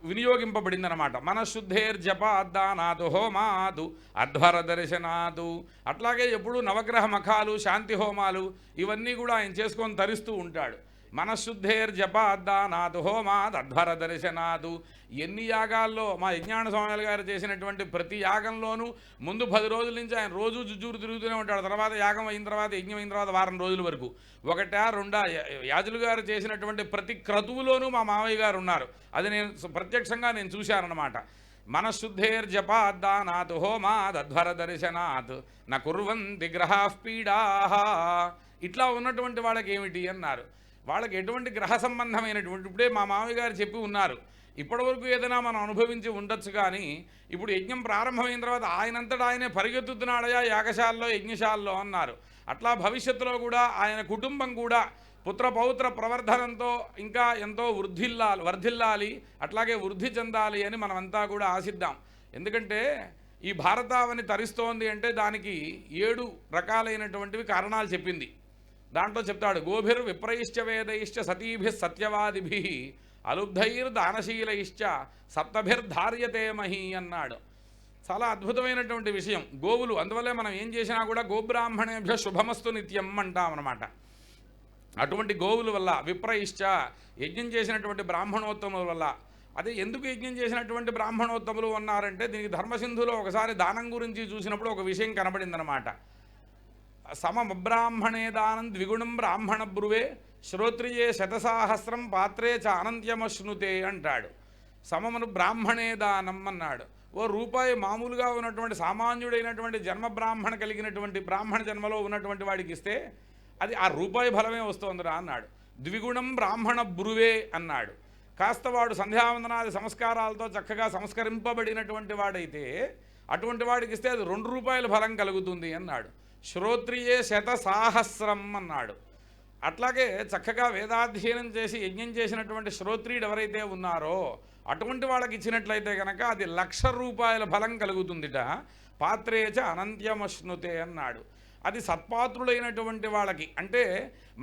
వినియోగింపబడిందనమాట. మనశుద్ధేర్జపాద్దానాతు హోమాదు అధ్వర దర్శనాదు, అట్లాగే ఎప్పుడు నవగ్రహ మఖాలు, శాంతి హోమాలు ఇవన్నీ కూడా ఆయన చేసుకొని తరిస్తూ ఉంటాడు. మనశుద్ధేర్జపాద్దానాతు హోమాద్ అధ్వర దర్శనాదు. ఎన్ని యాగాల్లో మా యజ్ఞాన స్వామి గారు చేసినటువంటి ప్రతి యాగంలోనూ ముందు 10 రోజుల నుంచి ఆయన రోజు జుజ్జూరు తిరుగుతూనే ఉంటాడు. తర్వాత యాగం అయిన తర్వాత, యజ్ఞం అయిన తర్వాత వారం రోజుల వరకు 1-2 యాజులు గారు చేసినటువంటి ప్రతి క్రతువులోనూ మా మావయ్య గారు ఉన్నారు. అది నేను ప్రత్యక్షంగా నేను చూశానన్నమాట. మనశుద్ధేర్జపాద్దానాతు హోమాదధ్వర దర్శనాత్ న కుర్వంతి గ్రహాః పీడాః. ఇట్లా ఉన్నటువంటి వాళ్ళకి ఏమిటి అన్నారు, వాళ్ళకి ఎటువంటి గ్రహ సంబంధమైనటువంటి, ఇప్పుడే మా మామయ్య గారు చెప్పి ఉన్నారు, ఇప్పటివరకు ఏదైనా మనం అనుభవించి ఉండొచ్చు, కానీ ఇప్పుడు యజ్ఞం ప్రారంభమైన తర్వాత ఆయనంతటా ఆయనే పరిగెత్తుతున్నాడయా యాగశాలలో, యజ్ఞశాలలో అన్నారు. అట్లా భవిష్యత్తులో కూడా ఆయన కుటుంబం కూడా పుత్ర పౌత్ర ప్రవర్ధనంతో ఇంకా ఎంతో వర్ధిల్లాలి, అట్లాగే వృద్ధి చెందాలి అని మనమంతా కూడా ఆశిద్దాం. ఎందుకంటే ఈ భారతావని తరిస్తోంది అంటే దానికి 7 రకాలైనటువంటివి కారణాలు చెప్పింది. దాంట్లో చెప్తాడు, గోభిర్ విప్రైశ్చ వేదైశ్చ సతీభి సత్యవాదిభి అలుబ్ధైర్ దానశీలైశ్చ సప్తభిర్ధార్యతే మహి అన్నాడు. చాలా అద్భుతమైనటువంటి విషయం గోవులు. అందువల్లే మనం ఏం చేసినా కూడా గోబ్రాహ్మణేభ్య శుభమస్తు నిత్యం అంటామన్నమాట. అటువంటి గోవుల వల్ల, విప్రైశ్చ యజ్ఞం చేసినటువంటి బ్రాహ్మణోత్తముల వల్ల. అదే ఎందుకు యజ్ఞం చేసినటువంటి బ్రాహ్మణోత్తములు అన్నారంటే, దీనికి ధర్మసింధులో ఒకసారి దానం గురించి చూసినప్పుడు ఒక విషయం కనబడిందనమాట. సమబ్రాహ్మణే దానం ద్విగుణం బ్రాహ్మణ బ్రువే శ్రోత్రియే శతసాహస్రం పాత్రే చ అనంత్యమశ్నుతే అంటాడు. సమమును బ్రాహ్మణే దానం అన్నాడు. ₹1 మామూలుగా ఉన్నటువంటి సామాన్యుడైనటువంటి జన్మ బ్రాహ్మణ కలిగినటువంటి బ్రాహ్మణ జన్మలో ఉన్నటువంటి వాడికి ఇస్తే అది ఆ ₹1 ఫలమే వస్తుందిరా అన్నాడు. ద్విగుణం బ్రాహ్మణ బ్రువే అన్నాడు. కాస్త వాడు సంధ్యావందనాది సంస్కారాలతో చక్కగా సంస్కరింపబడినటువంటి వాడైతే అటువంటి వాడికి ఇస్తే అది ₹2 ఫలం కలుగుతుంది అన్నాడు. శ్రోత్రియే శతసాహస్రం అన్నాడు. అట్లాగే చక్కగా వేదాధ్యయనం చేసి యజ్ఞం చేసినటువంటి శ్రోత్రియుడు ఎవరైతే ఉన్నారో అటువంటి వాళ్ళకి ఇచ్చినట్లయితే కనుక అది ₹1,00,000 ఫలం కలుగుతుందిట. పాత్రేచ అనంత్యమశ్నుతే అన్నాడు. అది సత్పాత్రులైనటువంటి వాళ్ళకి, అంటే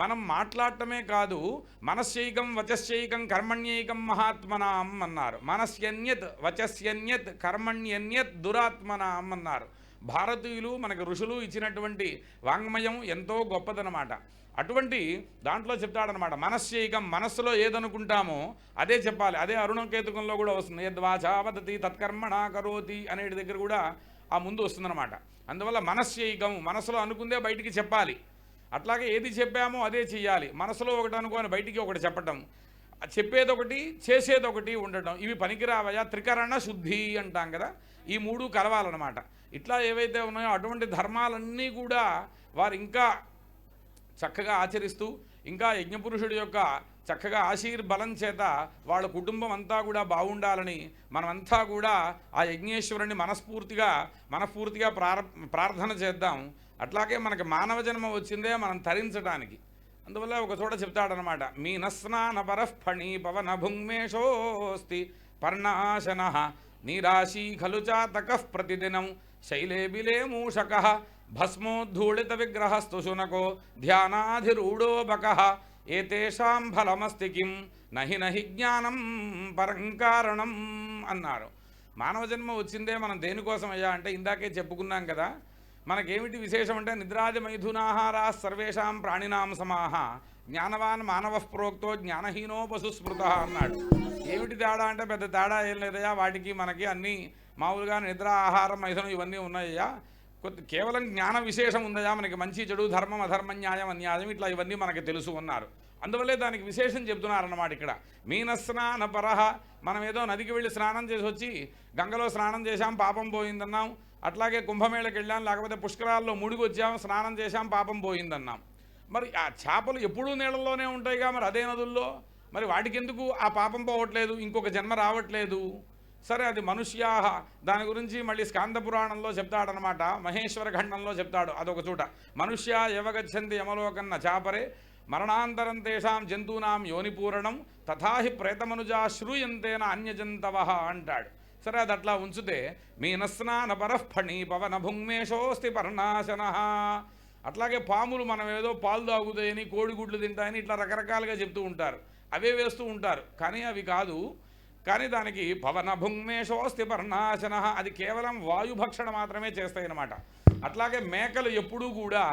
మనం మాట్లాడటమే కాదు, మనశ్చైకం వచశ్చైకం కర్మణ్యైకం మహాత్మనాం అన్నారు. మనస్యన్యత్ వచస్యన్యత్ కర్మణ్యన్యత్ దురాత్మనాం అన్నారు. భారతీయులు మనకు ఋషులు ఇచ్చినటువంటి వాంగ్మయం ఎంతో గొప్పదనమాట. అటువంటి దాంట్లో చెప్తాడనమాట, మనశ్చైకం, మనస్సులో ఏదనుకుంటామో అదే చెప్పాలి. అదే అరుణకేతుకంలో కూడా వస్తుంది. యద్వాచా వదతి తత్కర్మణా కరోతి అనేటి దగ్గర కూడా ఆ ముందు వస్తుందన్నమాట. అందువల్ల మనస్యైకం, మనసులో అనుకుందే బయటికి చెప్పాలి. అట్లాగే ఏది చెప్పామో అదే చెయ్యాలి. మనసులో ఒకటి అనుకోని బయటికి ఒకటి చెప్పటం, చెప్పేదొకటి చేసేదొకటి ఉండటం, ఇవి పనికిరావయా. త్రికరణ శుద్ధి అంటాం కదా, ఈ మూడు కలవాలన్నమాట. ఇట్లా ఏవైతే ఉన్నాయో అటువంటి ధర్మాలన్నీ కూడా వారు ఇంకా చక్కగా ఆచరిస్తూ, ఇంకా యజ్ఞపురుషుడి యొక్క చక్కగా ఆశీర్బలం చేత వాళ్ళ కుటుంబం అంతా కూడా బాగుండాలని మనమంతా కూడా ఆ యజ్ఞేశ్వరుని మనస్ఫూర్తిగా ప్రార్థన చేద్దాం. అట్లాగే మనకి మానవ జన్మ వచ్చిందే మనం తరించడానికి. అందువల్ల ఒక చోట చెప్తాడనమాట, మీనస్నాన పరఃఫణీ పవన భుంగ్మేషోస్తి పర్ణాశన నీరాశీ ఖలు చాతకః ప్రతిదినం శైలే బిలే మూషకః భస్మోద్ధూళిత విగ్రహస్తు శునకో ధ్యానాధిరూఢో బకః ఏతేషాం ఫలమస్తి కిం నహి జ్ఞానం పరంకారణం అన్నారు. మానవ జన్మ వచ్చిందే మనం దేనికోసం అయ్యా అంటే ఇందాకే చెప్పుకున్నాం కదా, మనకేమిటి విశేషం అంటే నిద్రాది మైథునాహారా సర్వేషాం ప్రాణినాం సమాహ జ్ఞానవాన్ మానవ ప్రోక్తో జ్ఞానహీనో పశుస్మృత అన్నాడు. ఏమిటి తేడా అంటే పెద్ద తేడా ఏం లేదయ్యా, వాటికి మనకి అన్నీ మామూలుగా నిద్ర ఆహారం మైథునం ఇవన్నీ ఉన్నాయ్యా. కేవలం జ్ఞాన విశేషం ఉందయా, మనకి మంచి చెడు ధర్మం అధర్మం న్యాయం అన్యాయం ఇట్లా ఇవన్నీ మనకి తెలుసు అన్నారు. అందువల్లే దానికి విశేషం చెప్తున్నారన్నమాట ఇక్కడ. మీనస్నాన పరహ, మనం ఏదో నదికి వెళ్ళి స్నానం చేసి వచ్చి గంగలో స్నానం చేశాం పాపం పోయిందన్నాం, అట్లాగే కుంభమేళకి వెళ్ళాం, లేకపోతే పుష్కరాల్లో ముడిగి వచ్చాం స్నానం చేశాం పాపం పోయిందన్నాం. మరి ఆ చేపలు ఎప్పుడూ నీళ్ళల్లోనే ఉంటాయిగా, మరి అదే నదుల్లో మరి వాటికి ఎందుకు ఆ పాపం పోవట్లేదు, ఇంకొక జన్మ రావట్లేదు? సరే, అది మనుష్యాహ, దాని గురించి మళ్ళీ స్కాంద పురాణంలో చెప్తాడనమాట, మహేశ్వర ఖండంలో చెప్తాడు అదొక చోట. మనుష్యా యవగచ్చంతి యమలోకన్న చాపరే మరణాంతరం తేషాం జంతూనాం యోనిపూరణం తథాహి ప్రేతమనుజా శ్రూయంతేన అన్యజంతవ అంటాడు. సరే, అది అట్లా ఉంచితే మీనస్నాన పరఃఫణీ పవన భుంగ్మేషోస్తి పర్ణాశన. అట్లాగే పాములు మనం ఏదో పాలు తాగుతాయని కోడిగుడ్లు తింటాయని ఇట్లా రకరకాలుగా చెప్తూ ఉంటారు, అవే వేస్తూ ఉంటారు, కానీ అవి కాదు. కానీ దానికి పవన భుంగ్మేషోస్తి పర్ణాశన, అది కేవలం వాయుభక్షణ మాత్రమే చేస్తాయి అన్నమాట. అట్లాగే మేకలు ఎప్పుడూ కూడా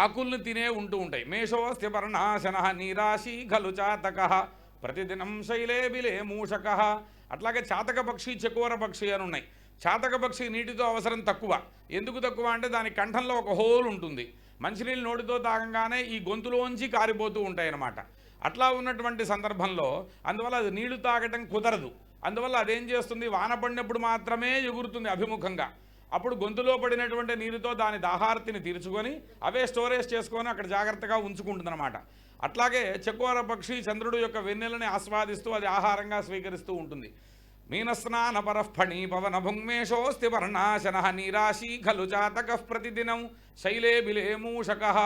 ఆకుల్ని తినే ఉంటూ ఉంటాయి. మేషోస్తి పర్ణాశన నీరాశీ ఖలు చాతకః ప్రతిదినం శైలే బిలే మూషకః. అట్లాగే చాతక పక్షి చకోర పక్షి అని ఉన్నాయి. చాతక పక్షి నీటితో అవసరం తక్కువ. ఎందుకు తక్కువ అంటే దాని కంఠంలో ఒక హోల్ ఉంటుంది, మంచినీళ్ళు నోటితో తాగంగానే ఈ గొంతులోంచి కారిపోతూ ఉంటాయి అన్నమాట. అట్లా ఉన్నటువంటి సందర్భంలో అందువల్ల అది నీళ్లు తాగటం కుదరదు. అందువల్ల అదేం చేస్తుంది, వాన పడినప్పుడు మాత్రమే ఎగురుతుంది అభిముఖంగా. అప్పుడు గొంతులో పడినటువంటి నీరుతో దాని దాహార్తిని తీర్చుకొని అవే స్టోరేజ్ చేసుకొని అక్కడ జాగ్రత్తగా ఉంచుకుంటుందన్నమాట. అట్లాగే చకోర పక్షి చంద్రుడు యొక్క వెన్నెలని ఆస్వాదిస్తూ అది ఆహారంగా స్వీకరిస్తూ ఉంటుంది. మీనస్నాన పరఃఫణీ పవన భుంగ్మేషోస్తి పర్ణాశన నీరాశీ ఖలు చాతకః ప్రతిదినం శైలే బిలే మూషకః.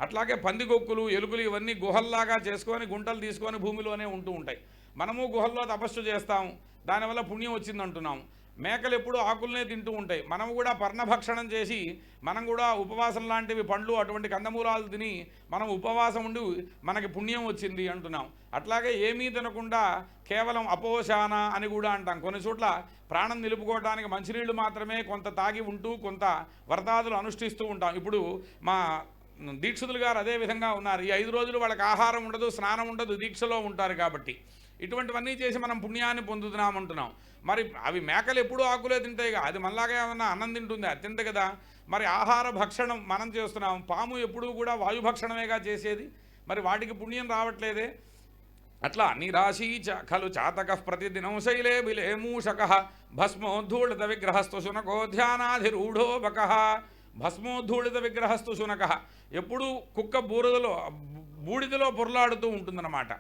అట్లాగే పందికొక్కులు ఎలుకలు ఇవన్నీ గుహల్లాగా చేసుకొని గుంటలు తీసుకొని భూమిలోనే ఉంటూ ఉంటాయి. మనము గుహల్లో తపస్సు చేస్తాం, దానివల్ల పుణ్యం వచ్చిందంటున్నాం. మేకలు ఎప్పుడు ఆకులనే తింటూ ఉంటాయి, మనము కూడా పర్ణభక్షణం చేసి మనం కూడా ఉపవాసం లాంటివి పండ్లు అటువంటి కందమూలాలు తిని మనం ఉపవాసం ఉండి మనకి పుణ్యం వచ్చింది అంటున్నాం. అట్లాగే ఏమీ తినకుండా కేవలం అపోశాన అని కూడా అంటాం. కొన్ని చోట్ల ప్రాణం నిలుపుకోవడానికి మంచినీళ్ళు మాత్రమే కొంత తాగి ఉంటూ కొంత వ్రతాదులు అనుష్ఠిస్తూ ఉంటాం. ఇప్పుడు మా దీక్షితులు గారు అదే విధంగా ఉన్నారు. ఈ 5 రోజులు వాళ్ళకి ఆహారం ఉండదు, స్నానం ఉండదు, దీక్షలో ఉంటారు. కాబట్టి ఇటువంటివన్నీ చేసి మనం పుణ్యాన్ని పొందుతున్నామంటున్నాం. మరి అవి మేకలు ఎప్పుడూ ఆకులే తింటాయిగా, అది మళ్ళాగా ఏమన్నా అన్నం తింటుంది, అది తింట కదా. మరి ఆహార భక్షణం మనం చేస్తున్నాం, పాము ఎప్పుడూ కూడా వాయుభక్షణమేగా చేసేది, మరి వాటికి పుణ్యం రావట్లేదే. అట్లా నీరాశీ ఖలు చాతకః ప్రతిదినం శైలే బిలే మూషకః భస్మోద్ధూళిత విగ్రహస్తు శునకో ధ్యానాధిరూఢో బకః. భస్మోద్ధూళిత విగ్రహస్తు శునకః, ఎప్పుడూ కుక్క బూడిదలో పొరలాడుతూ ఉంటుందన్నమాట.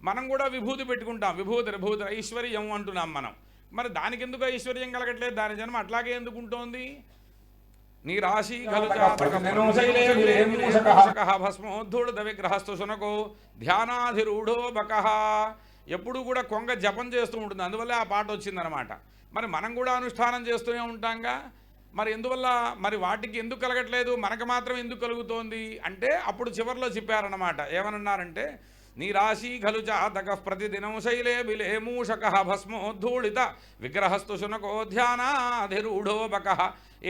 మనం కూడా విభూతి పెట్టుకుంటాం, విభూతి ఐశ్వర్యం అంటున్నాం మనం. మరి దానికి ఎందుకు ఐశ్వర్యం కలగట్లేదు, దాని జన్మ అట్లాగే ఎందుకు ఉంటుంది? నీరాశీ ఖలు చాతకః భస్మోద్ధూళిత విగ్రహస్తు శునకో ధ్యానాధిరూఢో బకః. ఎప్పుడు కూడా కొంగ జపం చేస్తూ ఉంటుంది, అందువల్లే ఆ పాట వచ్చిందనమాట. మరి మనం కూడా అనుష్ఠానం చేస్తూనే ఉంటాంగా, మరి ఎందువల్ల మరి వాటికి ఎందుకు కలగట్లేదు, మనకు మాత్రం ఎందుకు కలుగుతోంది అంటే అప్పుడు చివరిలో చెప్పారన్నమాట. ఏమన్నారంటే నీరాశీ ఖలు చాతకః ప్రతిదినం శైలే బిలే మూషకః భస్మోద్ధూళిత విగ్రహస్తు శునకో ధ్యానాధిరూఢో బకః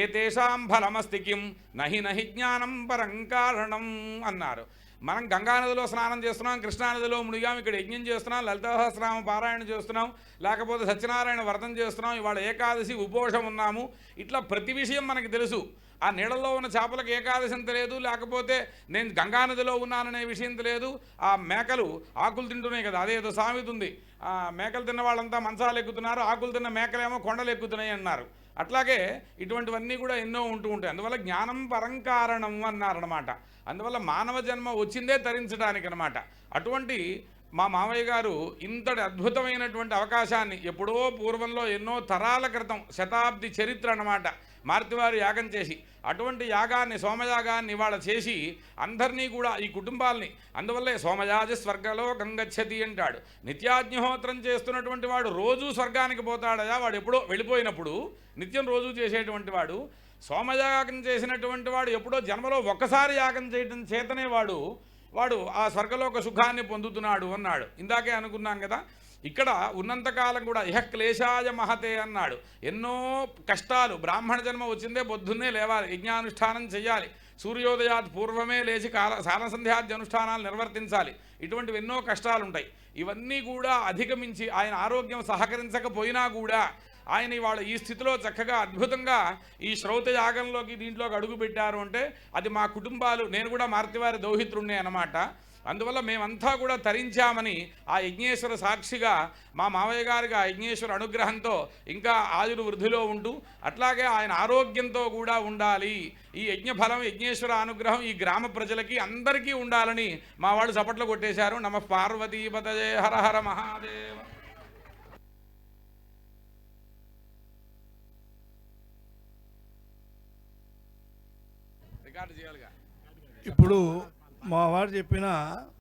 ఏతేషాం ఫలమస్తి కిం నహి జ్ఞానం పరంకారణం అన్నారు. మనం గంగానదిలో స్నానం చేస్తున్నాం, కృష్ణానదిలో మునిగాం, ఇక్కడ యజ్ఞం చేస్తున్నాం, లలితా సహస్రనామ పారాయణ చేస్తున్నాం, లేకపోతే సత్యనారాయణ వ్రతం చేస్తున్నాం, ఇవాళ ఏకాదశి ఉపోషం ఉన్నాము. ఇట్లా ప్రతి విషయం మనకి తెలుసు. ఆ నీళ్ళల్లో ఉన్న చేపలకు ఏకాదశి అంత లేదు, లేకపోతే నేను గంగానదిలో ఉన్నాననే విషయం తెలియదు. ఆ మేకలు ఆకులు తింటున్నాయి కదా, అదేదో సామెత ఉంది, ఆ మేకలు తిన్న వాళ్ళంతా మంచాలు ఎక్కుతున్నారు, ఆకులు తిన్న మేకలేమో కొండలు ఎక్కుతున్నాయి అన్నారు. అట్లాగే ఇటువంటివన్నీ కూడా ఎన్నో ఉంటూ ఉంటాయి. అందువల్ల జ్ఞానం పరంకారణం అన్నారనమాట. అందువల్ల మానవ జన్మ వచ్చిందే తరించడానికి అనమాట. అటువంటి మా మామయ్య గారు ఇంతటి అద్భుతమైనటువంటి అవకాశాన్ని ఎప్పుడో పూర్వంలో ఎన్నో తరాల క్రితం, శతాబ్ది చరిత్ర అన్నమాట, మార్తివారు యాగం చేసి, అటువంటి యాగాన్ని, సోమయాగాన్ని ఇవాళ చేసి అందరినీ కూడా ఈ కుటుంబాలని, అందువల్లే సోమయాజ స్వర్గలో గంగచ్చతి అంటాడు. నిత్యాగ్నిహోత్రం చేస్తున్నటువంటి వాడు రోజూ స్వర్గానికి పోతాడయా, వాడు ఎప్పుడో వెళ్ళిపోయినప్పుడు, నిత్యం రోజూ చేసేటువంటి వాడు. సోమయాగం చేసినటువంటి వాడు ఎప్పుడో జన్మలో ఒక్కసారి యాగం చేయడం చేతనే వాడు ఆ స్వర్గలోక సుఖాన్ని పొందుతున్నాడు అన్నాడు. ఇందాకే అనుకున్నాం కదా, ఇక్కడ ఉన్నంతకాలం కూడా ఇహ క్లేశాయ మహతే అన్నాడు. ఎన్నో కష్టాలు, బ్రాహ్మణ జన్మ వచ్చిందే పొద్దున్నే లేవాలి, యజ్ఞానుష్ఠానం చేయాలి, సూర్యోదయాత్ పూర్వమే లేచి సాలసంధ్యాది అనుష్ఠానాలు నిర్వర్తించాలి. ఇటువంటివి ఎన్నో కష్టాలు ఉంటాయి. ఇవన్నీ కూడా అధిగమించి ఆయన ఆరోగ్యం సహకరించకపోయినా కూడా ఆయన ఇవాళ ఈ స్థితిలో చక్కగా అద్భుతంగా ఈ శ్రౌత యాగంలోకి దీంట్లోకి అడుగు పెట్టారు అంటే అది మా కుటుంబాలు, నేను కూడా మార్తివారి దౌహిత్రుణ్ణే అన్నమాట. అందువల్ల మేమంతా కూడా తరించామని ఆ యజ్ఞేశ్వర సాక్షిగా మా మావయ్య గారికి ఆ యజ్ఞేశ్వర అనుగ్రహంతో ఇంకా ఆయురు వృద్ధిలో ఉంటూ, అట్లాగే ఆయన ఆరోగ్యంతో కూడా ఉండాలి. ఈ యజ్ఞఫలం, యజ్ఞేశ్వర అనుగ్రహం ఈ గ్రామ ప్రజలకి అందరికీ ఉండాలని మా వాళ్ళు చప్పట్లు కొట్టేశారు. నమః పార్వతీపతయే, హర హర మహాదేవ. రికార్డు చేయాలిగా. ఇప్పుడు మా వారు చెప్పిన